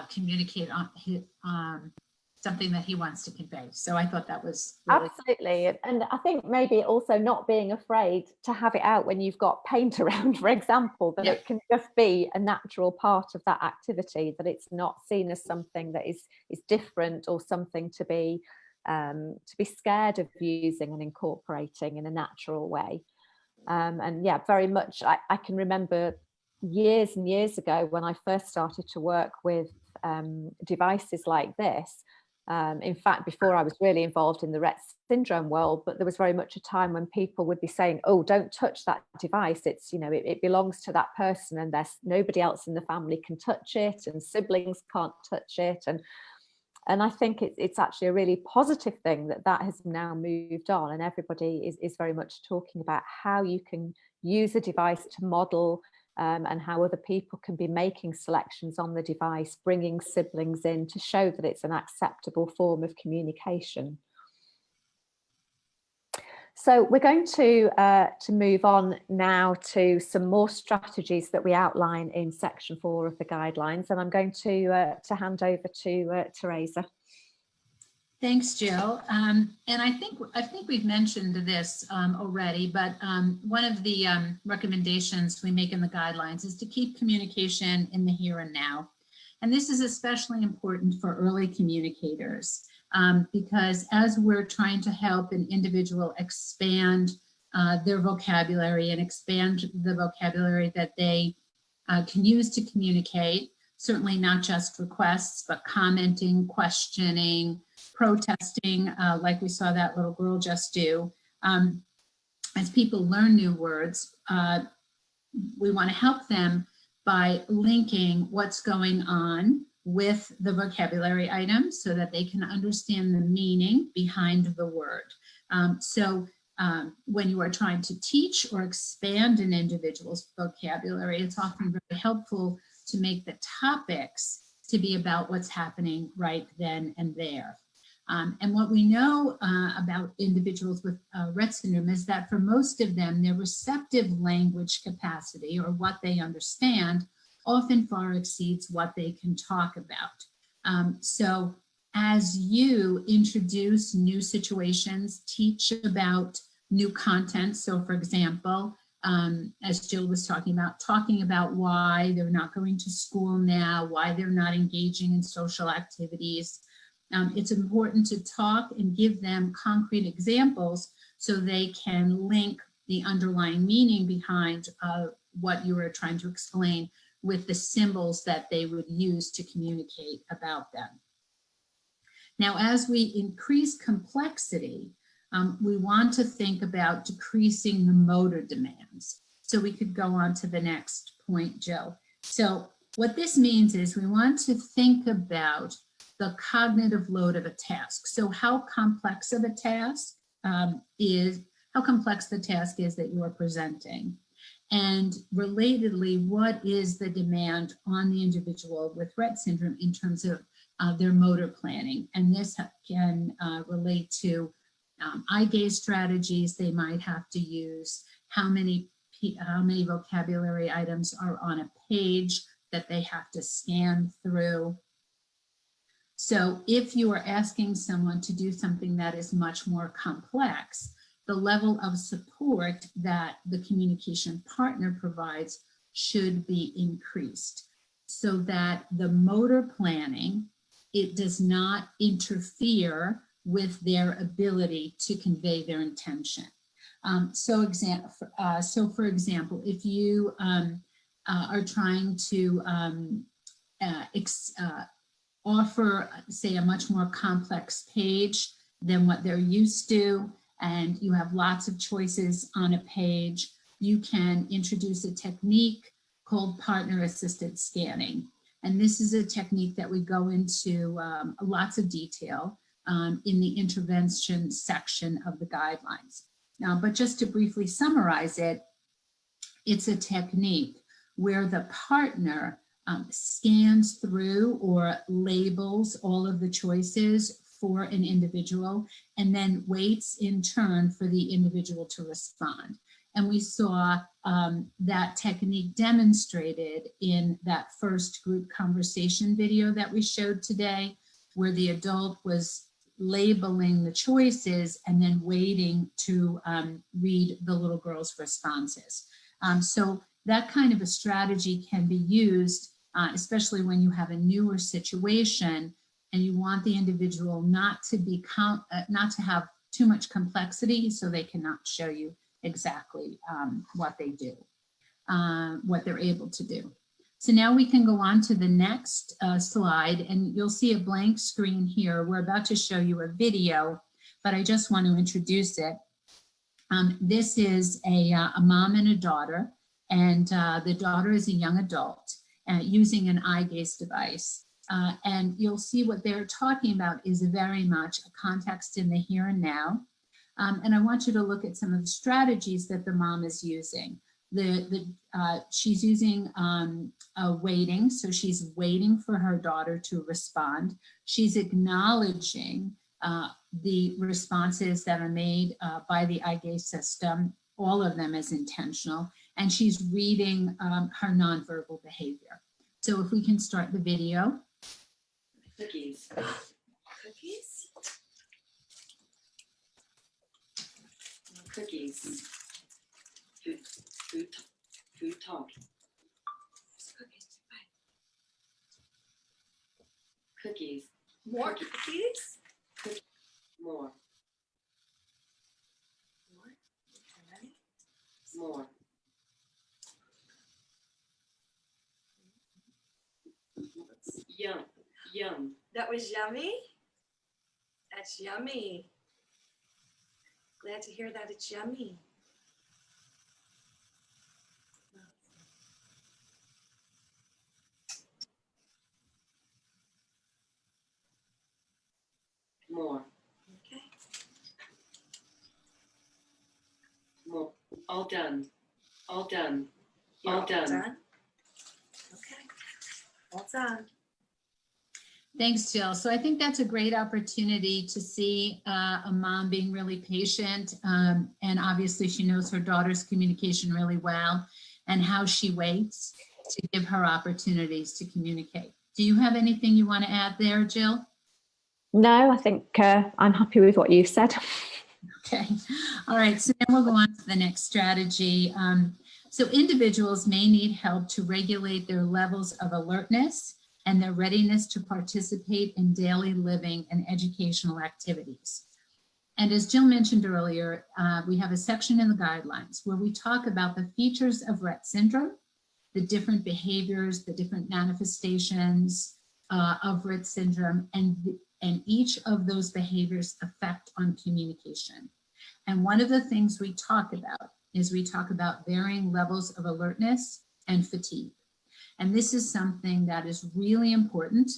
communicate on something that he wants to convey. So I thought that was really absolutely. And I think maybe also not being afraid to have it out when you've got paint around, for example, that it can just be a natural part of that activity, that it's not seen as something that is different or something to be scared of using and incorporating in a natural way. And yeah, very much I can remember years and years ago when I first started to work with devices like this. In fact, before I was really involved in the Rett syndrome world, but there was very much a time when people would be saying, oh, don't touch that device. It's, you know, it belongs to that person and there's nobody else in the family can touch it and siblings can't touch it. And I think it's actually a really positive thing that has now moved on, and everybody is very much talking about how you can use a device to model and how other people can be making selections on the device, bringing siblings in to show that it's an acceptable form of communication. So we're going to move on now to some more strategies that we outline in section 4 of the guidelines, and I'm going to hand over to Theresa. Thanks, Jill. And I think we've mentioned this already, but one of the recommendations we make in the guidelines is to keep communication in the here and now. And this is especially important for early communicators because as we're trying to help an individual expand their vocabulary and expand the vocabulary that they can use to communicate, certainly not just requests, but commenting, questioning, protesting, like we saw that little girl just do. As people learn new words, we want to help them by linking what's going on with the vocabulary items so that they can understand the meaning behind the word. So when you are trying to teach or expand an individual's vocabulary, it's often very helpful to make the topics to be about what's happening right then and there. And what we know about individuals with Rett syndrome is that for most of them, their receptive language capacity, or what they understand, often far exceeds what they can talk about. So as you introduce new situations, teach about new content. So for example, as Jill was talking about why they're not going to school now, why they're not engaging in social activities. It's important to talk and give them concrete examples so they can link the underlying meaning behind what you are trying to explain with the symbols that they would use to communicate about them. Now, as we increase complexity, we want to think about decreasing the motor demands. So we could go on to the next point, Jill. So what this means is we want to think about the cognitive load of a task. So how complex of a task how complex the task is that you are presenting. And relatedly, what is the demand on the individual with Rett syndrome in terms of their motor planning? And this can relate to eye gaze strategies they might have to use, how many vocabulary items are on a page that they have to scan through. So if you are asking someone to do something that is much more complex, the level of support that the communication partner provides should be increased so that the motor planning, it does not interfere with their ability to convey their intention. So for example, if you are trying to offer, say, a much more complex page than what they're used to, and you have lots of choices on a page, you can introduce a technique called partner-assisted scanning. And this is a technique that we go into lots of detail in the intervention section of the guidelines. Now, but just to briefly summarize it, it's a technique where the partner scans through or labels all of the choices for an individual and then waits in turn for the individual to respond. And we saw that technique demonstrated in that first group conversation video that we showed today, where the adult was labeling the choices and then waiting to read the little girl's responses. So that kind of a strategy can be used, especially when you have a newer situation and you want the individual not to have too much complexity, so they cannot show you exactly what they do, what they're able to do. So now we can go on to the next slide, and you'll see a blank screen here. We're about to show you a video, but I just want to introduce it. This is a mom and a daughter, and the daughter is a young adult using an eye gaze device. And you'll see what they're talking about is very much a context in the here and now. And I want you to look at some of the strategies that the mom is using. She's using waiting, so she's waiting for her daughter to respond. She's acknowledging the responses that are made by the eye gaze system, all of them as intentional, and she's reading her nonverbal behavior. So if we can start the video. Cookies. Cookies? Cookies. Food talk. Cookies. More cookies? More. More. Yum. Yum. That was yummy? That's yummy. Glad to hear that it's yummy. More. Okay. More. All done. All done. All done. Okay. All done. Thanks, Jill. So I think that's a great opportunity to see a mom being really patient. And obviously she knows her daughter's communication really well and how she waits to give her opportunities to communicate. Do you have anything you want to add there, Jill? No, I think I'm happy with what you said. Okay. All right. So then we'll go on to the next strategy. So individuals may need help to regulate their levels of alertness and their readiness to participate in daily living and educational activities. And as Jill mentioned earlier, we have a section in the guidelines where we talk about the features of Rett syndrome, the different behaviors, the different manifestations of Rett syndrome, and each of those behaviors affect on communication. And one of the things we talk about is we talk about varying levels of alertness and fatigue. And this is something that is really important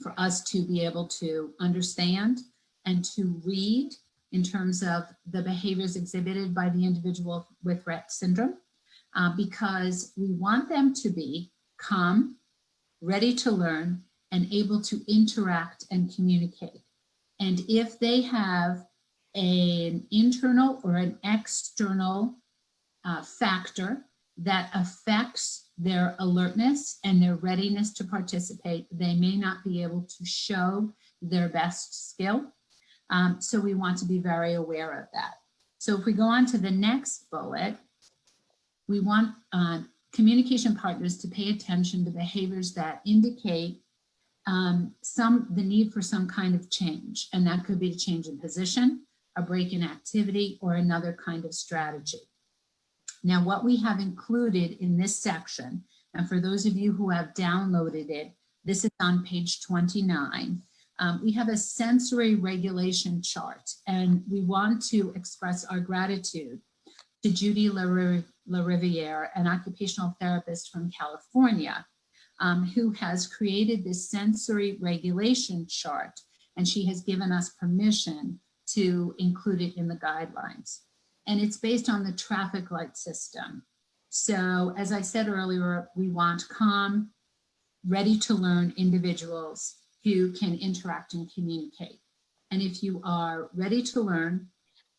for us to be able to understand and to read in terms of the behaviors exhibited by the individual with Rett syndrome, because we want them to be calm, ready to learn, and able to interact and communicate. And if they have an internal or an external factor that affects their alertness and their readiness to participate, they may not be able to show their best skill. So we want to be very aware of that. So if we go on to the next bullet, we want communication partners to pay attention to behaviors that indicate the need for some kind of change. And that could be a change in position, a break in activity, or another kind of strategy. Now, what we have included in this section, and for those of you who have downloaded it, this is on page 29. We have a sensory regulation chart, and we want to express our gratitude to Judy LaRiviere, an occupational therapist from California, who has created this sensory regulation chart, and she has given us permission to include it in the guidelines. And it's based on the traffic light system. So as I said earlier, we want calm, ready to learn individuals who can interact and communicate. And if you are ready to learn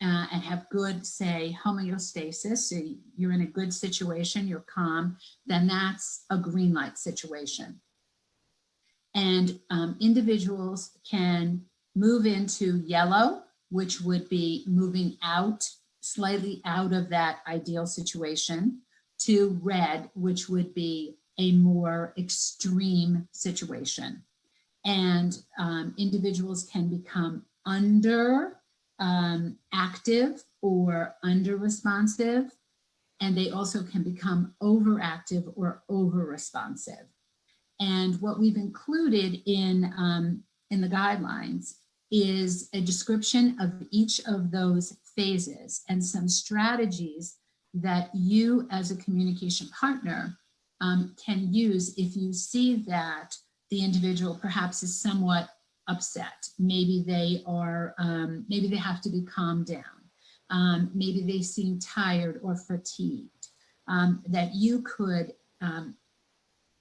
and have good, say, homeostasis, so you're in a good situation, you're calm, then that's a green light situation. And individuals can move into yellow, which would be moving out, slightly out of that ideal situation, to red, which would be a more extreme situation. And individuals can become under active or under responsive, and they also can become overactive or over responsive. And what we've included in the guidelines is a description of each of those phases and some strategies that you as a communication partner can use if you see that the individual perhaps is somewhat upset. Maybe they are, maybe they have to be calmed down. Maybe they seem tired or fatigued, that you could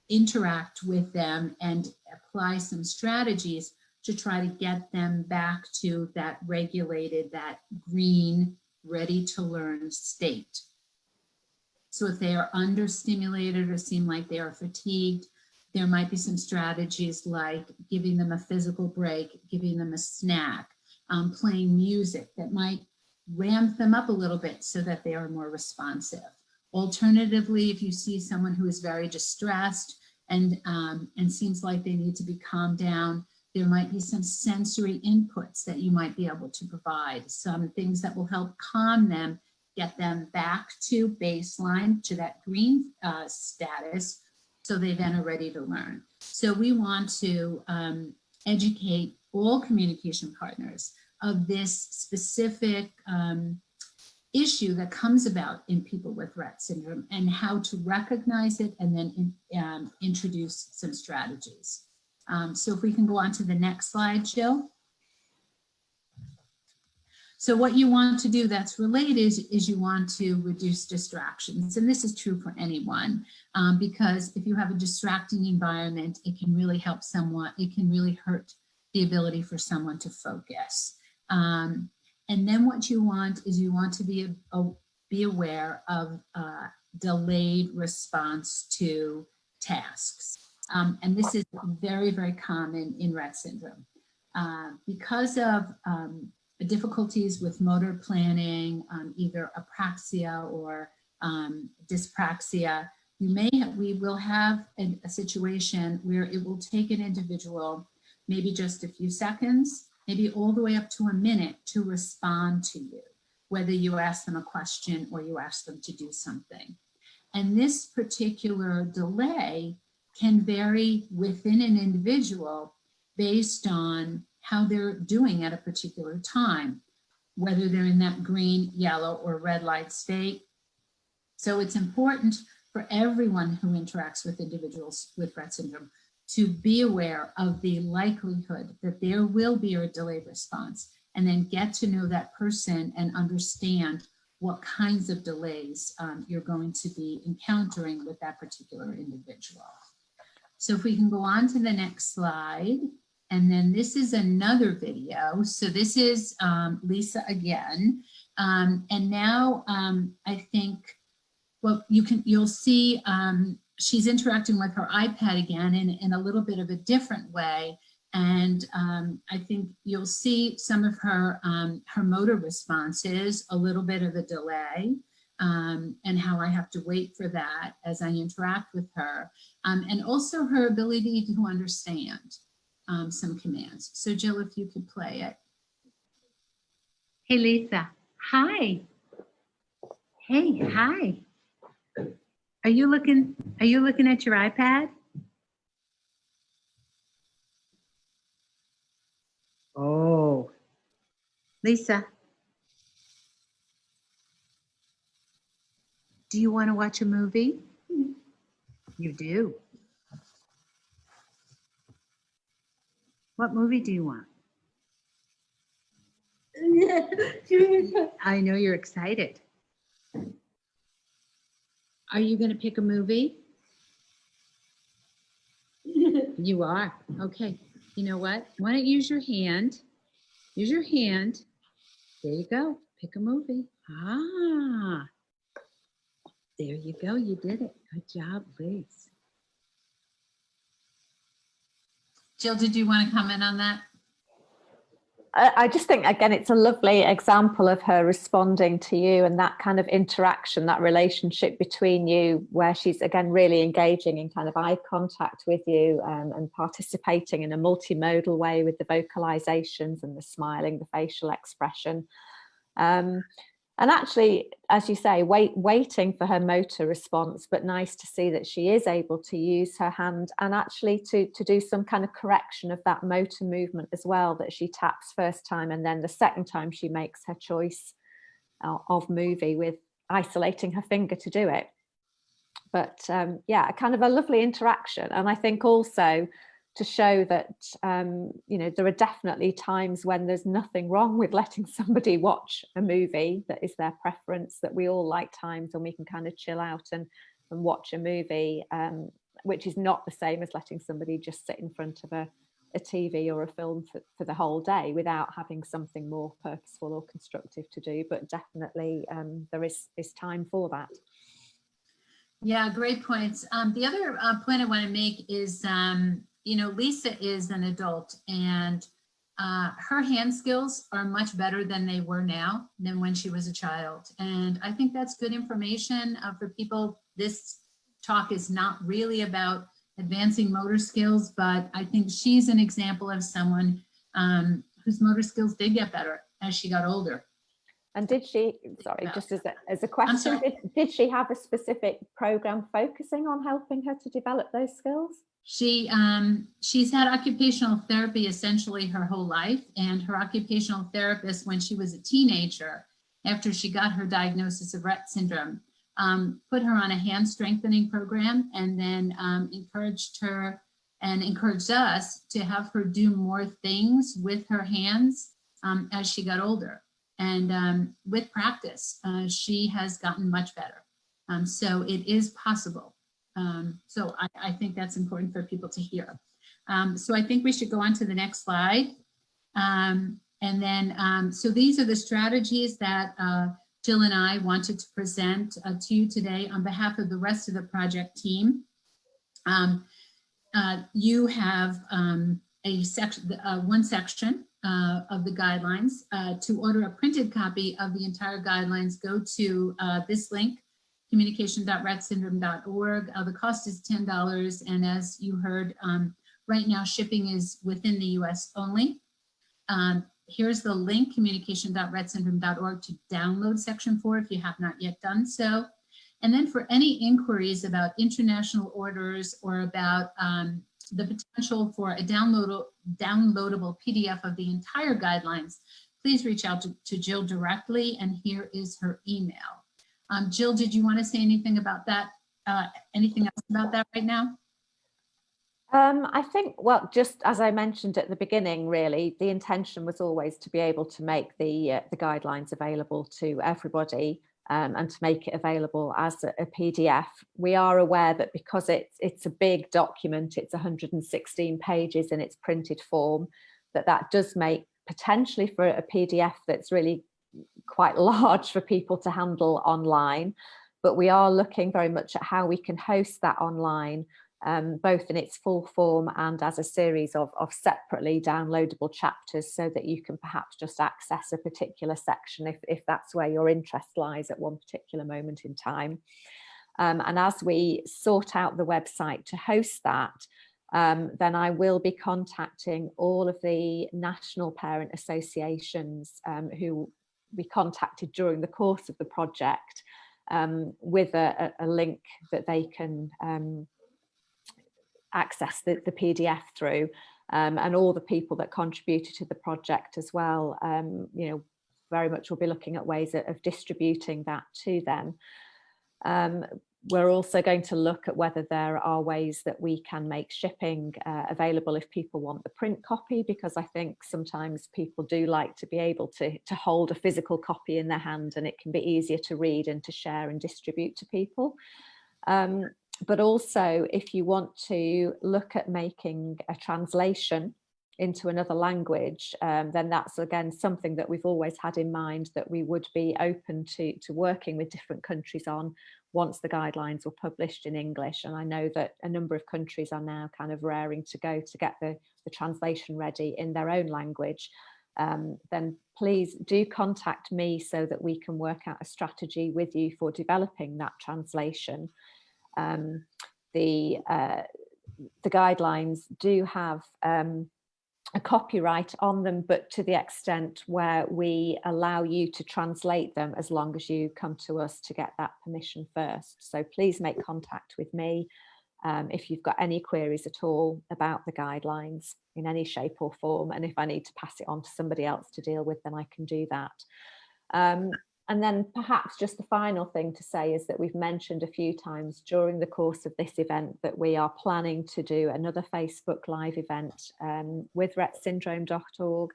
interact with them and apply some strategies to try to get them back to that regulated, that green, ready to learn state. So if they are understimulated or seem like they are fatigued, there might be some strategies like giving them a physical break, giving them a snack, playing music that might ramp them up a little bit so that they are more responsive. Alternatively, if you see someone who is very distressed and seems like they need to be calmed down, there might be some sensory inputs that you might be able to provide, some things that will help calm them, get them back to baseline, to that green status, so they then are ready to learn. So we want to educate all communication partners of this specific issue that comes about in people with Rett syndrome and how to recognize it and then introduce some strategies. So if we can go on to the next slide, Jill. So what you want to do that's related is you want to reduce distractions. And this is true for anyone, because if you have a distracting environment, it can really help someone, it can really hurt the ability for someone to focus. And then what you want is you want to be aware of delayed response to tasks. And this is very, very common in Rett syndrome. Because of difficulties with motor planning, either apraxia or dyspraxia, we will have a situation where it will take an individual maybe just a few seconds, maybe all the way up to a minute to respond to you, whether you ask them a question or you ask them to do something. And this particular delay can vary within an individual based on how they're doing at a particular time, whether they're in that green, yellow, or red light state. So it's important for everyone who interacts with individuals with Rett syndrome to be aware of the likelihood that there will be a delayed response, and then get to know that person and understand what kinds of delays you're going to be encountering with that particular individual. So if we can go on to the next slide. And then this is another video. So this is Lisa again. And now I think, well, you'll see she's interacting with her iPad again in a little bit of a different way. And I think you'll see some of her motor responses, a little bit of a delay, and how I have to wait for that as I interact with her. And also her ability to understand some commands. So Jill, if you could play it. Hey, Lisa. Hi. Hey, hi. Are you looking at your iPad? Oh, Lisa, do you want to watch a movie? You do. What movie do you want? I know you're excited. Are you going to pick a movie? You are. Okay. You know what? Why don't you use your hand? Use your hand. There you go. Pick a movie. Ah, there you go. You did it. Good job, Liz. Jill, did you want to comment on that? I just think, again, it's a lovely example of her responding to you and that kind of interaction, that relationship between you, where she's, again, really engaging in kind of eye contact with you and participating in a multimodal way with the vocalizations and the smiling, the facial expression. And actually, as you say, waiting for her motor response, but nice to see that she is able to use her hand and actually to do some kind of correction of that motor movement as well, that she taps first time and then the second time she makes her choice of movie with isolating her finger to do it. But yeah, kind of a lovely interaction. And I think also to show that, you know, there are definitely times when there's nothing wrong with letting somebody watch a movie that is their preference, that we all like times when we can kind of chill out and watch a movie, which is not the same as letting somebody just sit in front of a TV or a film for the whole day without having something more purposeful or constructive to do. But definitely there is time for that. Yeah, great points. The other point I want to make is, you know, Lisa is an adult and her hand skills are much better than they were now than when she was a child. And I think that's good information for people. This talk is not really about advancing motor skills, but I think she's an example of someone whose motor skills did get better as she got older. And did she, sorry, just as a question, did she have a specific program focusing on helping her to develop those skills? She's had occupational therapy essentially her whole life, and her occupational therapist, when she was a teenager, after she got her diagnosis of Rett syndrome, put her on a hand strengthening program, and then encouraged her and encouraged us to have her do more things with her hands as she got older. And with practice, she has gotten much better. So it is possible. So I think that's important for people to hear. So I think we should go on to the next slide. And then, so these are the strategies that Jill and I wanted to present to you today on behalf of the rest of the project team. You have a section, one section of the guidelines. To order a printed copy of the entire guidelines, go to this link, communication.rettsyndrome.org. The cost is $10, and as you heard, right now shipping is within the US only. Here's the link, communication.rettsyndrome.org, to download section 4 if you have not yet done so. And then for any inquiries about international orders or about the potential for a downloadable PDF of the entire guidelines, please reach out to Jill directly, and here is her email. Jill, did you want to say anything about that? Anything else about that right now? I think, well, just as I mentioned at the beginning, really, the intention was always to be able to make the guidelines available to everybody and to make it available as a PDF. We are aware that because it's a big document, it's 116 pages in its printed form, that does make potentially for a PDF that's really quite large for people to handle online. But we are looking very much at how we can host that online, both in its full form and as a series of separately downloadable chapters, so that you can perhaps just access a particular section if that's where your interest lies at one particular moment in time. And as we sort out the website to host that, then I will be contacting all of the national parent associations who we contacted during the course of the project, with a link that they can access the PDF through, and all the people that contributed to the project as well, you know, very much will be looking at ways of distributing that to them. We're also going to look at whether there are ways that we can make shipping available if people want the print copy, because I think sometimes people do like to be able to hold a physical copy in their hand, and it can be easier to read and to share and distribute to people. But also, if you want to look at making a translation into another language, then that's again something that we've always had in mind, that we would be open to working with different countries on once the guidelines were published in English. And I know that a number of countries are now kind of raring to go to get the translation ready in their own language. Then please do contact me so that we can work out a strategy with you for developing that translation. The guidelines do have a copyright on them, but to the extent where we allow you to translate them, as long as you come to us to get that permission first. So please make contact with me if you've got any queries at all about the guidelines in any shape or form, and if I need to pass it on to somebody else to deal with them, I can do that. And then perhaps just the final thing to say is that we've mentioned a few times during the course of this event that we are planning to do another Facebook Live event with rettsyndrome.org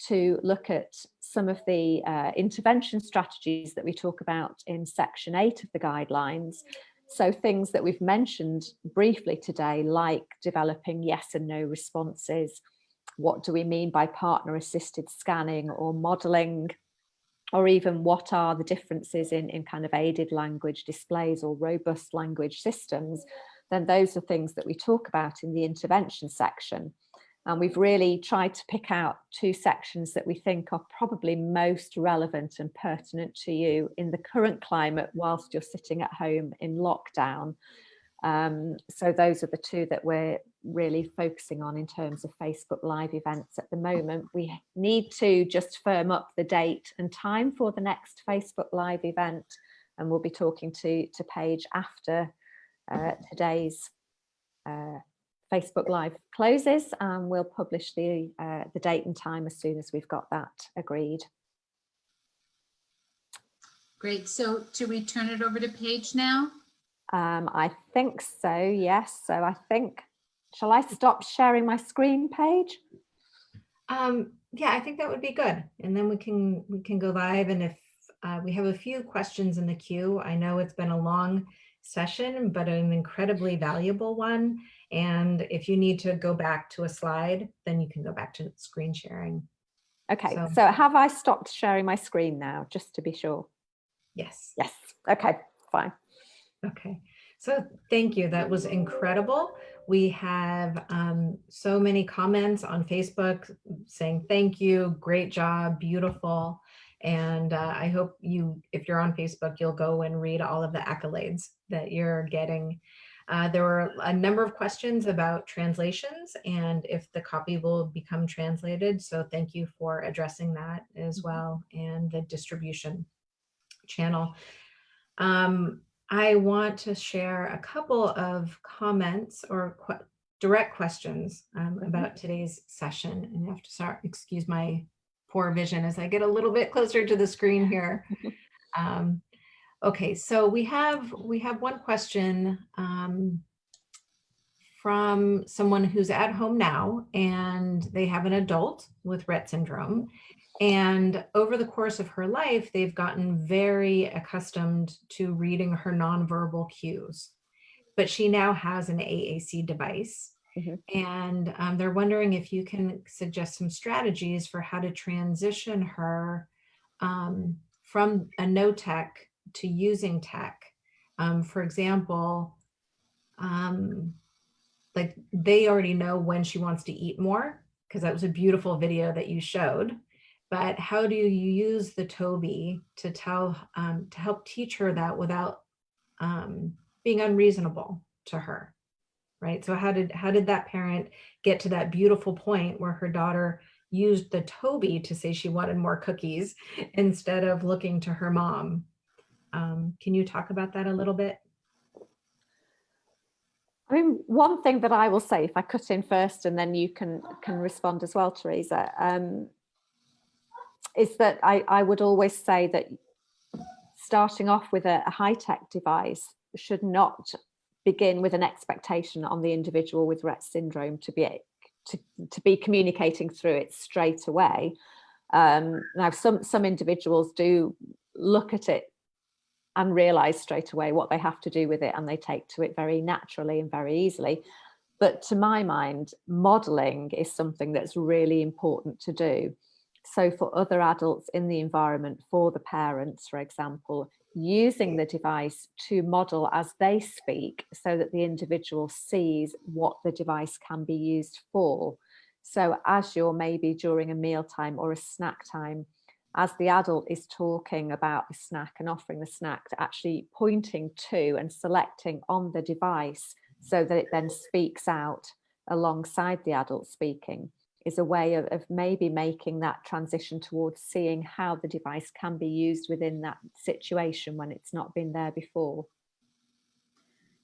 to look at some of the intervention strategies that we talk about in section 8 of the guidelines. So things that we've mentioned briefly today, like developing yes and no responses. What do we mean by partner assisted scanning or modelling? Or even what are the differences in kind of aided language displays or robust language systems, then those are things that we talk about in the intervention section. And we've really tried to pick out 2 sections that we think are probably most relevant and pertinent to you in the current climate whilst you're sitting at home in lockdown. So those are the 2 that we're really focusing on in terms of Facebook Live events at the moment. We need to just firm up the date and time for the next Facebook Live event, and we'll be talking to Paige after today's Facebook Live closes, and we'll publish the date and time as soon as we've got that agreed. Great. So do we turn it over to Paige now? I think so, yes. So I think, shall I stop sharing my screen, Paige? Yeah, I think that would be good. And then we can go live. And if we have a few questions in the queue, I know it's been a long session, but an incredibly valuable one. And if you need to go back to a slide, then you can go back to screen sharing. Okay, so have I stopped sharing my screen now, just to be sure? Yes. Yes, okay, fine. Okay, so thank you. That was incredible. We have so many comments on Facebook saying thank you, great job, beautiful. And I hope if you're on Facebook, you'll go and read all of the accolades that you're getting. There were a number of questions about translations and if the copy will become translated. So thank you for addressing that as well, and the distribution channel. I want to share a couple of comments or direct questions about today's session. And you have to excuse my poor vision as I get a little bit closer to the screen here. Okay, so we have one question from someone who's at home now, and they have an adult with Rett syndrome. And over the course of her life, they've gotten very accustomed to reading her nonverbal cues. But she now has an AAC device. And they're wondering if you can suggest some strategies for how to transition her from a no tech to using tech. For example, like they already know when she wants to eat more, because that was a beautiful video that you showed. But how do you use the Toby to help teach her that without being unreasonable to her, right? So how did that parent get to that beautiful point where her daughter used the Toby to say she wanted more cookies instead of looking to her mom? Can you talk about that a little bit? I mean, one thing that I will say, if I cut in first and then you can respond as well, Theresa, is that I would always say that starting off with a high-tech device should not begin with an expectation on the individual with Rett syndrome to be communicating through it straight away. Now, some individuals do look at it and realize straight away what they have to do with it, and they take to it very naturally and very easily. But to my mind, modeling is something that's really important to do. So for other adults in the environment, for the parents, for example, using the device to model as they speak so that the individual sees what the device can be used for. So as you're maybe during a mealtime or a snack time, as the adult is talking about the snack and offering the snack, to actually pointing to and selecting on the device so that it then speaks out alongside the adult speaking, is a way of maybe making that transition towards seeing how the device can be used within that situation when it's not been there before.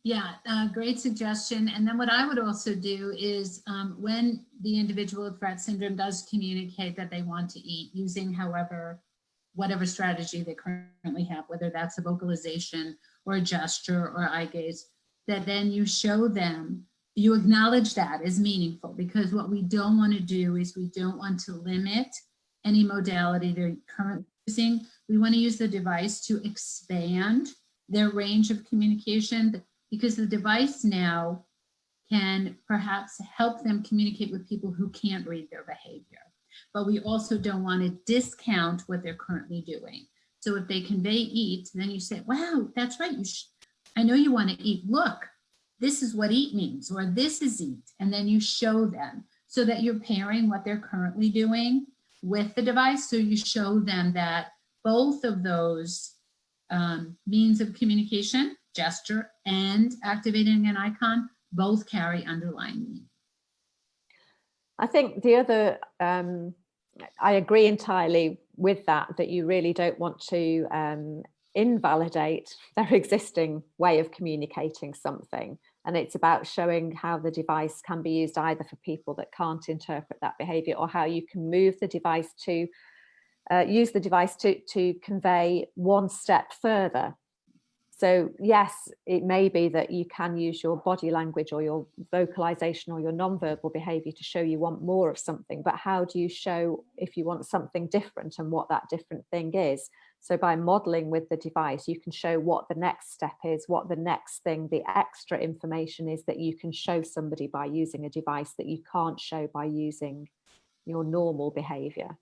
Yeah, great suggestion. And then what I would also do is when the individual with Rett syndrome does communicate that they want to eat, using whatever strategy they currently have, whether that's a vocalization or a gesture or eye gaze, that then you show them, you acknowledge that as meaningful, because what we don't want to do is we don't want to limit any modality they're currently using. We want to use the device to expand their range of communication, because the device now can perhaps help them communicate with people who can't read their behavior. But we also don't want to discount what they're currently doing. So if they convey eat, then you say, wow, that's right. I know you want to eat. Look, this is what eat means, or this is eat. And then you show them so that you're pairing what they're currently doing with the device. So you show them that both of those means of communication, gesture and activating an icon, both carry underlying meaning. I think the other, I agree entirely with that you really don't want to invalidate their existing way of communicating something. And it's about showing how the device can be used either for people that can't interpret that behavior, or how you can move the device to use the device to convey one step further. So yes, it may be that you can use your body language or your vocalization or your nonverbal behavior to show you want more of something, but how do you show if you want something different and what that different thing is? So by modeling with the device, you can show what the next step is, what the next thing, the extra information is that you can show somebody by using a device that you can't show by using your normal behavior.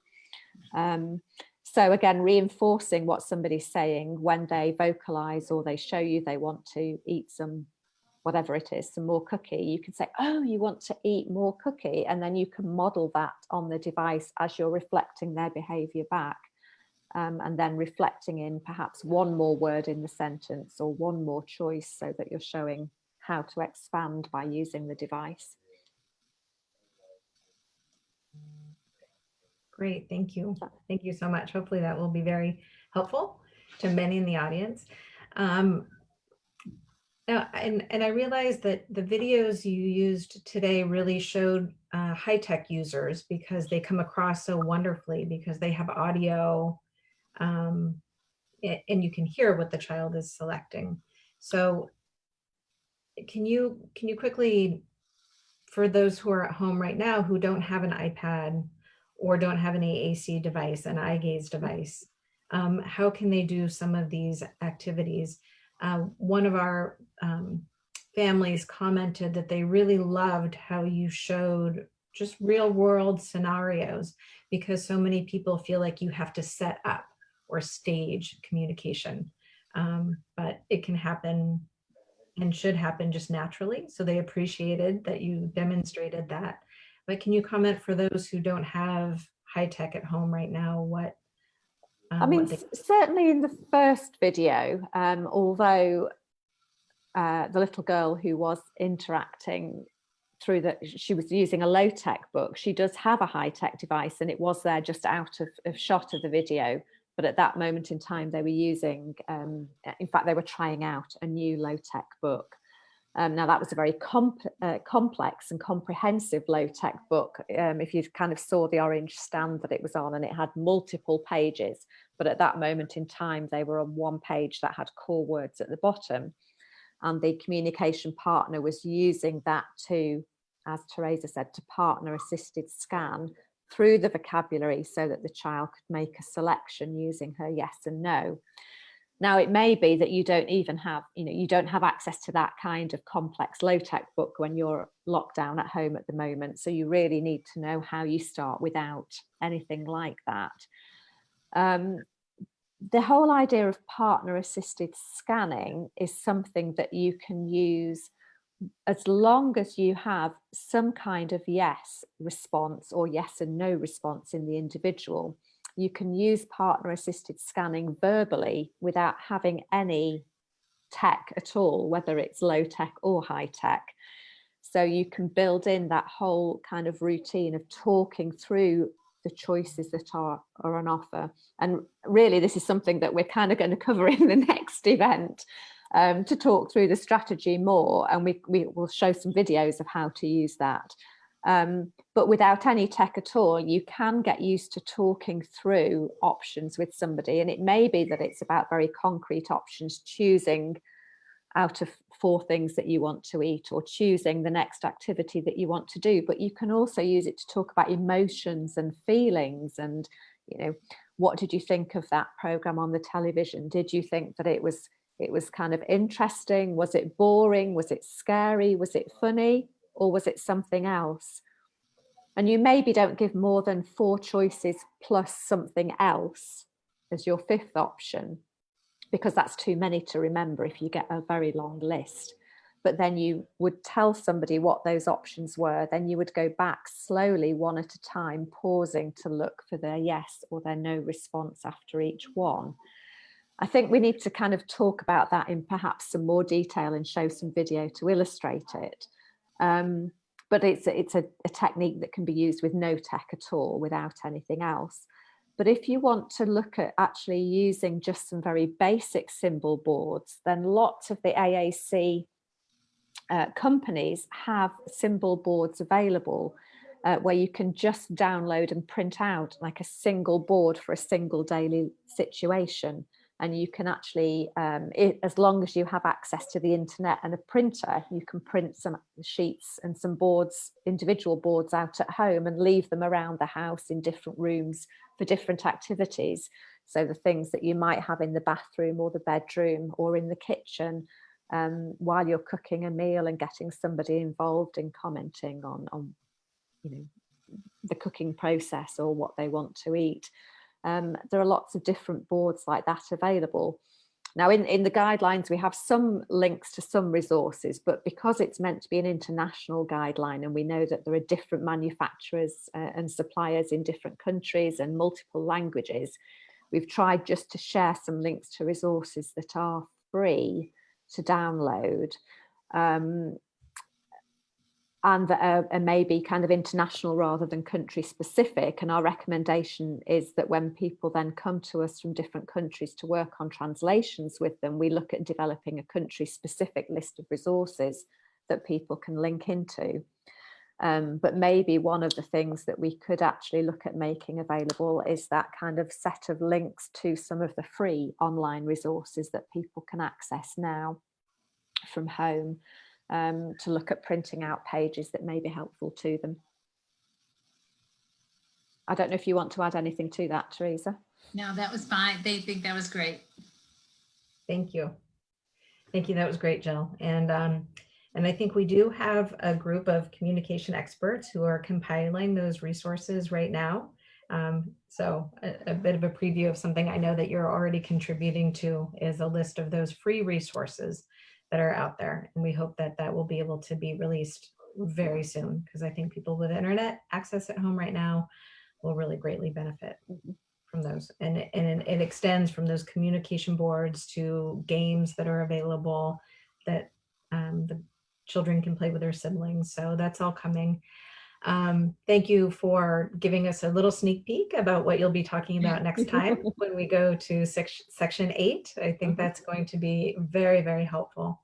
So again, reinforcing what somebody's saying when they vocalize or they show you they want to eat some, whatever it is, some more cookie, you can say, oh, you want to eat more cookie, and then you can model that on the device as you're reflecting their behavior back, and then reflecting in perhaps one more word in the sentence or one more choice, so that you're showing how to expand by using the device. Great, thank you. Thank you so much. Hopefully that will be very helpful to many in the audience. Now, and I realized that the videos you used today really showed high-tech users, because they come across so wonderfully, because they have audio and you can hear what the child is selecting. So can you quickly, for those who are at home right now who don't have an iPad or don't have an AAC device, an eye gaze device, how can they do some of these activities? One of our families commented that they really loved how you showed just real world scenarios, because so many people feel like you have to set up or stage communication, but it can happen and should happen just naturally. So they appreciated that you demonstrated that. But can you comment for those who don't have high tech at home right now, what? I mean, certainly in the first video, although the little girl who was interacting through she was using a low-tech book, she does have a high-tech device, and it was there just out of shot of the video. But at that moment in time, they were using, in fact, they were trying out a new low-tech book. Now, that was a very complex and comprehensive low-tech book. If you kind of saw the orange stand that it was on, and it had multiple pages, but at that moment in time, they were on one page that had core words at the bottom. And the communication partner was using that to, as Theresa said, to partner-assisted scan through the vocabulary so that the child could make a selection using her yes and no. Now, it may be that you don't even have, you don't have access to that kind of complex low-tech book when you're locked down at home at the moment. So you really need to know how you start without anything like that. The whole idea of partner-assisted scanning is something that you can use as long as you have some kind of yes response or yes and no response in the individual. You can use partner-assisted scanning verbally without having any tech at all, whether it's low tech or high tech. So you can build in that whole kind of routine of talking through the choices that are on offer. And really, this is something that we're kind of going to cover in the next event, to talk through the strategy more. And we will show some videos of how to use that. But without any tech at all, you can get used to talking through options with somebody. And it may be that it's about very concrete options, choosing out of 4 things that you want to eat, or choosing the next activity that you want to do. But you can also use it to talk about emotions and feelings. And, what did you think of that program on the television? Did you think that it was kind of interesting? Was it boring? Was it scary? Was it funny? Or was it something else? And you maybe don't give more than 4 choices plus something else as your 5th option, because that's too many to remember if you get a very long list. But then you would tell somebody what those options were. Then you would go back slowly, one at a time, pausing to look for their yes or their no response after each one. I think we need to kind of talk about that in perhaps some more detail and show some video to illustrate it. But it's a technique that can be used with no tech at all, without anything else. But if you want to look at actually using just some very basic symbol boards, then lots of the AAC companies have symbol boards available where you can just download and print out like a single board for a single daily situation. And you can actually, as long as you have access to the internet and a printer, you can print some sheets and some boards, individual boards out at home, and leave them around the house in different rooms for different activities. So the things that you might have in the bathroom or the bedroom or in the kitchen while you're cooking a meal and getting somebody involved in commenting on the cooking process or what they want to eat. There are lots of different boards like that available. Now, in the guidelines, we have some links to some resources, but because it's meant to be an international guideline, and we know that there are different manufacturers and suppliers in different countries and multiple languages, we've tried just to share some links to resources that are free to download. And that are maybe kind of international rather than country specific. And our recommendation is that when people then come to us from different countries to work on translations with them, we look at developing a country specific list of resources that people can link into. But maybe one of the things that we could actually look at making available is that kind of set of links to some of the free online resources that people can access now from home. To look at printing out pages that may be helpful to them. I don't know if you want to add anything to that, Theresa. No, that was fine. They think that was great. Thank you. Thank you. That was great, Jill. And I think we do have a group of communication experts who are compiling those resources right now. So a bit of a preview of something I know that you're already contributing to is a list of those free resources that are out there. And we hope that that will be able to be released very soon, because I think people with internet access at home right now will really greatly benefit from those. And it extends from those communication boards to games that are available that the children can play with their siblings. So that's all coming. Thank you for giving us a little sneak peek about what you'll be talking about next time when we go to section 8. I think that's going to be very, very helpful.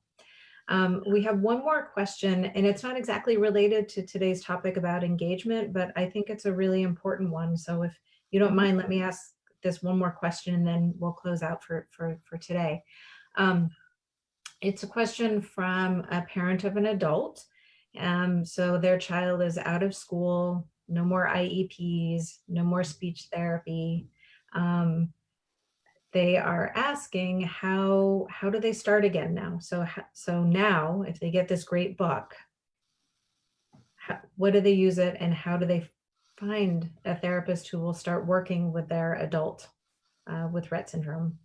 We have one more question, and it's not exactly related to today's topic about engagement, but I think it's a really important one. So if you don't mind, let me ask this one more question, and then we'll close out for today. It's a question from a parent of an adult. So their child is out of school, no more IEPs, no more speech therapy. They are asking how do they start again now? So now, if they get this great book, what do they use it, and how do they find a therapist who will start working with their adult with Rett syndrome?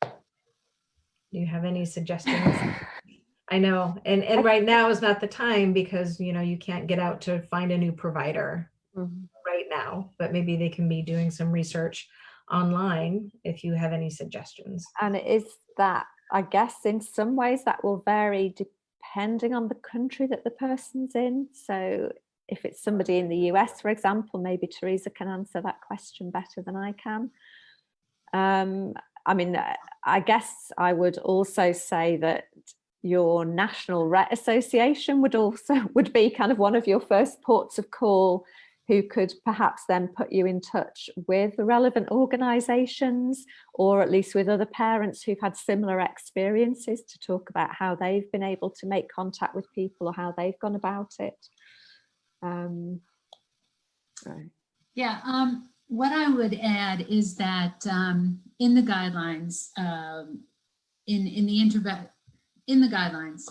Do you have any suggestions? I know, and right now is not the time because you can't get out to find a new provider right now, but maybe they can be doing some research online if you have any suggestions. And it is that, I guess, in some ways that will vary depending on the country that the person's in. So if it's somebody in the US, for example, maybe Theresa can answer that question better than I can. I mean, I guess I would also say that your National Rett Association would be kind of one of your first ports of call, who could perhaps then put you in touch with the relevant organisations, or at least with other parents who've had similar experiences, to talk about how they've been able to make contact with people or how they've gone about it. Right. Yeah, what I would add is that in the guidelines, in the guidelines,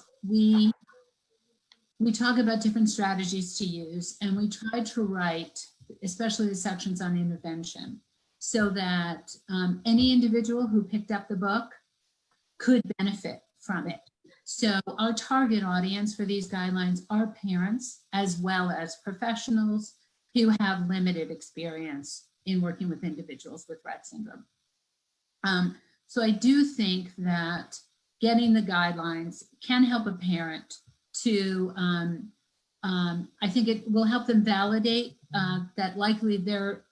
we talk about different strategies to use, and we try to write, especially the sections on intervention, so that any individual who picked up the book could benefit from it. So our target audience for these guidelines are parents as well as professionals who have limited experience in working with individuals with Rett syndrome. So I do think that getting the guidelines can help a parent to, I think it will help them validate that likely their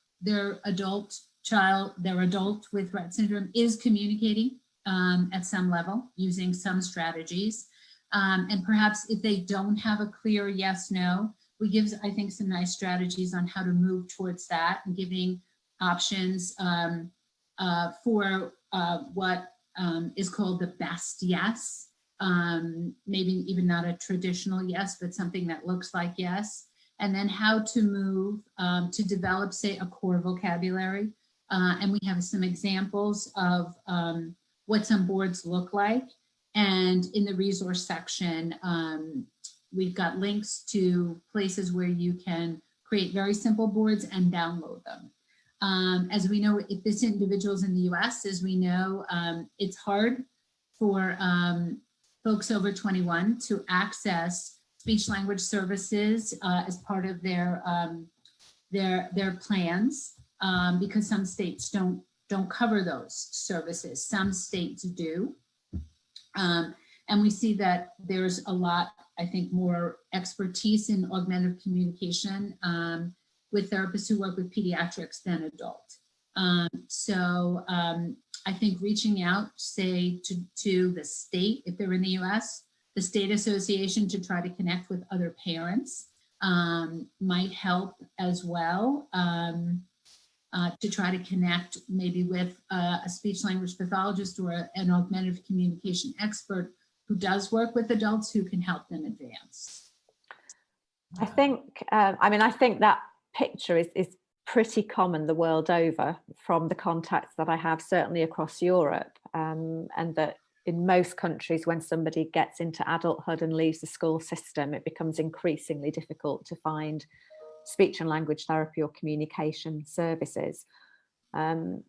adult with Rett syndrome is communicating at some level using some strategies. And perhaps if they don't have a clear yes, no, we give, I think, some nice strategies on how to move towards that, and giving options for what is called the best yes. Maybe even not a traditional yes, but something that looks like yes. And then how to move to develop, say, a core vocabulary. And we have some examples of what some boards look like. And in the resource section, we've got links to places where you can create very simple boards and download them. As we know, if this individual's in the US, as we know, it's hard for folks over 21 to access speech language services as part of their plans, because some states don't cover those services. Some states do. And we see that there's a lot, I think, more expertise in augmentative communication with therapists who work with pediatrics than adult. So I think reaching out, say, to the state, if they're in the US, the state association, to try to connect with other parents might help as well, to try to connect maybe with a speech language pathologist or an augmentative communication expert who does work with adults who can help them advance. I think, I think that picture is pretty common the world over from the contacts that I have, certainly across Europe, and that in most countries, when somebody gets into adulthood and leaves the school system, it becomes increasingly difficult to find speech and language therapy or communication services. So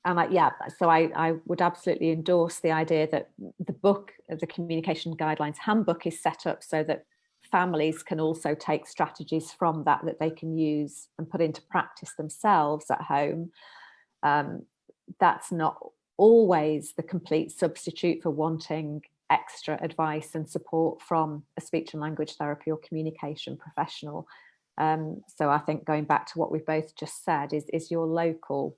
I would absolutely endorse the idea that the book, the Communication Guidelines Handbook, is set up so that families can also take strategies from that they can use and put into practice themselves at home. That's not always the complete substitute for wanting extra advice and support from a speech and language therapy or communication professional. So I think going back to what we've both just said is your local,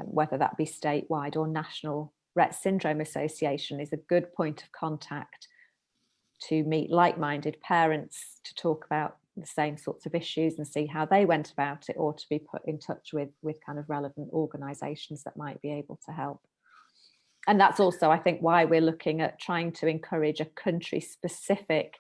whether that be statewide or national Rett Syndrome Association, is a good point of contact to meet like-minded parents to talk about the same sorts of issues and see how they went about it, or to be put in touch with kind of relevant organisations that might be able to help. And that's also, I think, why we're looking at trying to encourage a country-specific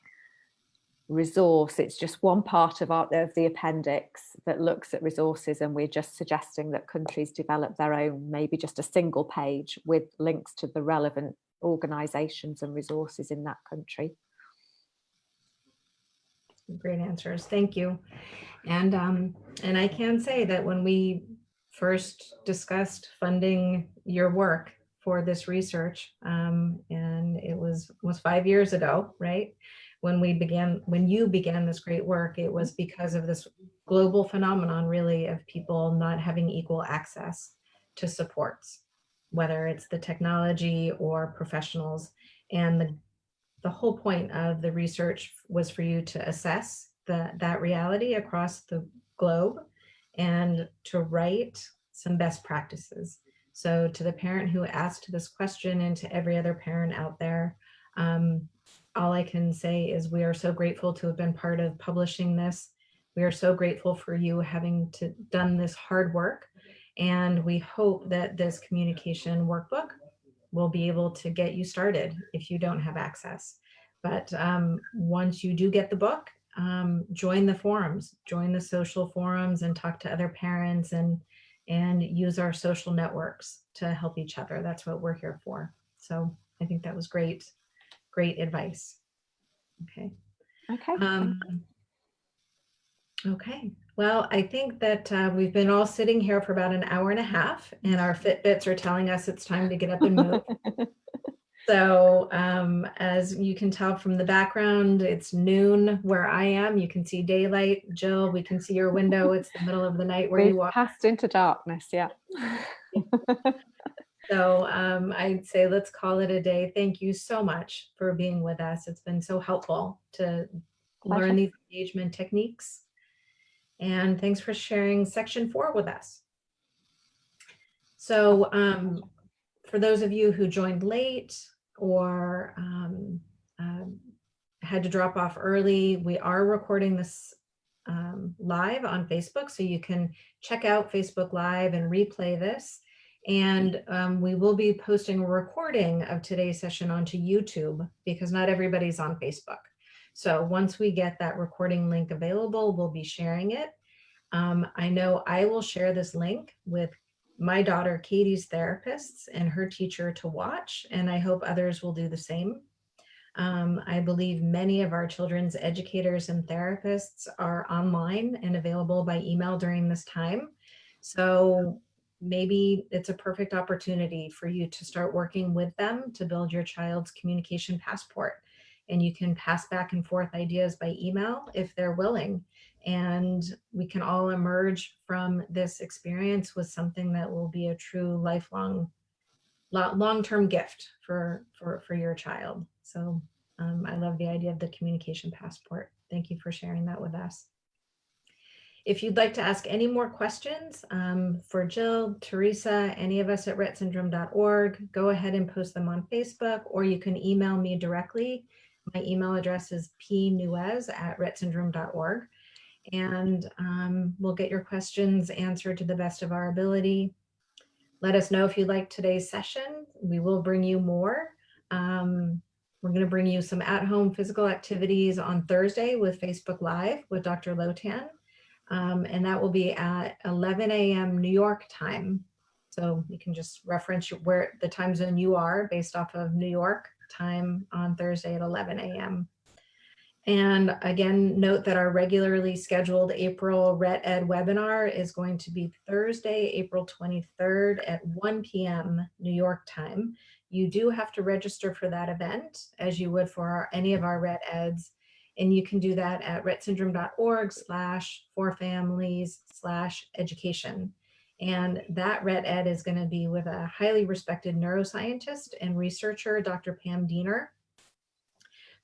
resource. It's just one part of the appendix that looks at resources, and we're just suggesting that countries develop their own, maybe just a single page with links to the relevant organisations and resources in that country. Great answers, thank you. And I can say that when we first discussed funding your work for this research, and it was 5 years ago, right? When you began this great work, it was because of this global phenomenon, really, of people not having equal access to supports, whether it's the technology or professionals. And the whole point of the research was for you to assess that reality across the globe and to write some best practices. So to the parent who asked this question, and to every other parent out there, all I can say is we are so grateful to have been part of publishing this. We are so grateful for you having done this hard work. And we hope that this communication workbook will be able to get you started if you don't have access. But once you do get the book, join the forums, join the social forums, and talk to other parents, and use our social networks to help each other. That's what we're here for. So I think that was great advice. Okay. Okay. Well, I think that we've been all sitting here for about an hour and a half, and our Fitbits are telling us it's time to get up and move. So as you can tell from the background, it's noon where I am. You can see daylight. Jill, we can see your window. It's the middle of the night where you are. Passed into darkness, yeah. So I'd say let's call it a day. Thank you so much for being with us. It's been so helpful to learn these engagement techniques. And thanks for sharing section 4 with us. So for those of you who joined late or had to drop off early, we are recording this live on Facebook, so you can check out Facebook Live and replay this. And we will be posting a recording of today's session onto YouTube, because not everybody's on Facebook. So once we get that recording link available, we'll be sharing it. I know I will share this link with my daughter Katie's therapists and her teacher to watch, and I hope others will do the same. I believe many of our children's educators and therapists are online and available by email during this time. So maybe it's a perfect opportunity for you to start working with them to build your child's communication passport. And you can pass back and forth ideas by email if they're willing. And we can all emerge from this experience with something that will be a true lifelong, long-term gift for your child. So I love the idea of the communication passport. Thank you for sharing that with us. If you'd like to ask any more questions for Jill, Theresa, any of us at rettsyndrome.org, go ahead and post them on Facebook, or you can email me directly. My email address is pnuez@rettsyndrome.org, and we'll get your questions answered to the best of our ability. Let us know if you like today's session. We will bring you more. We're going to bring you some at-home physical activities on Thursday with Facebook Live with Dr. Lotan. And that will be at 11 a.m. New York time. So you can just reference where the time zone you are based off of New York time on Thursday at 11 a.m. And again, note that our regularly scheduled April Rett Ed webinar is going to be Thursday, April 23rd at 1 p.m. New York time. You do have to register for that event, as you would for any of our Rett Eds. And you can do that at rettsyndrome.org/forfamilies/education. And that Rett Ed is going to be with a highly respected neuroscientist and researcher, Dr. Pam Diener.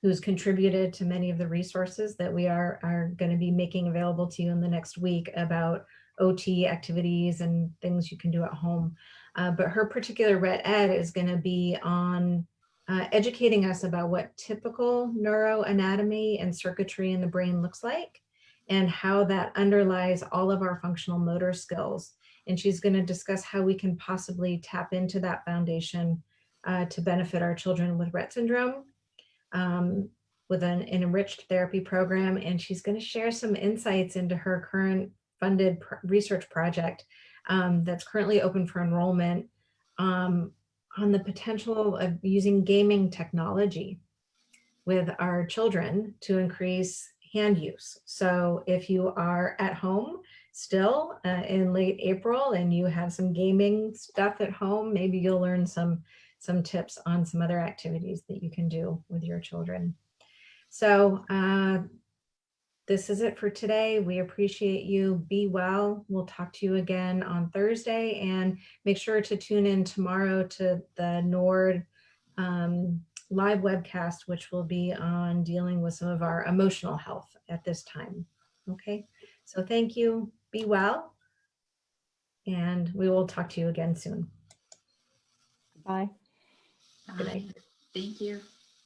who's contributed to many of the resources that we are going to be making available to you in the next week about OT activities and things you can do at home. But her particular Rett Ed is going to be on educating us about what typical neuroanatomy and circuitry in the brain looks like and how that underlies all of our functional motor skills. And she's going to discuss how we can possibly tap into that foundation to benefit our children with Rett syndrome with an enriched therapy program. And she's going to share some insights into her current funded research project that's currently open for enrollment on the potential of using gaming technology with our children to increase hand use. So if you are at home still in late April and you have some gaming stuff at home, maybe you'll learn some tips on some other activities that you can do with your children. So this is it for today. We appreciate you. Be well. We'll talk to you again on Thursday, and make sure to tune in tomorrow to the NORD live webcast, which will be on dealing with some of our emotional health at this time. Okay, so thank you. Be well, and we will talk to you again soon. Bye. Good night. Thank you.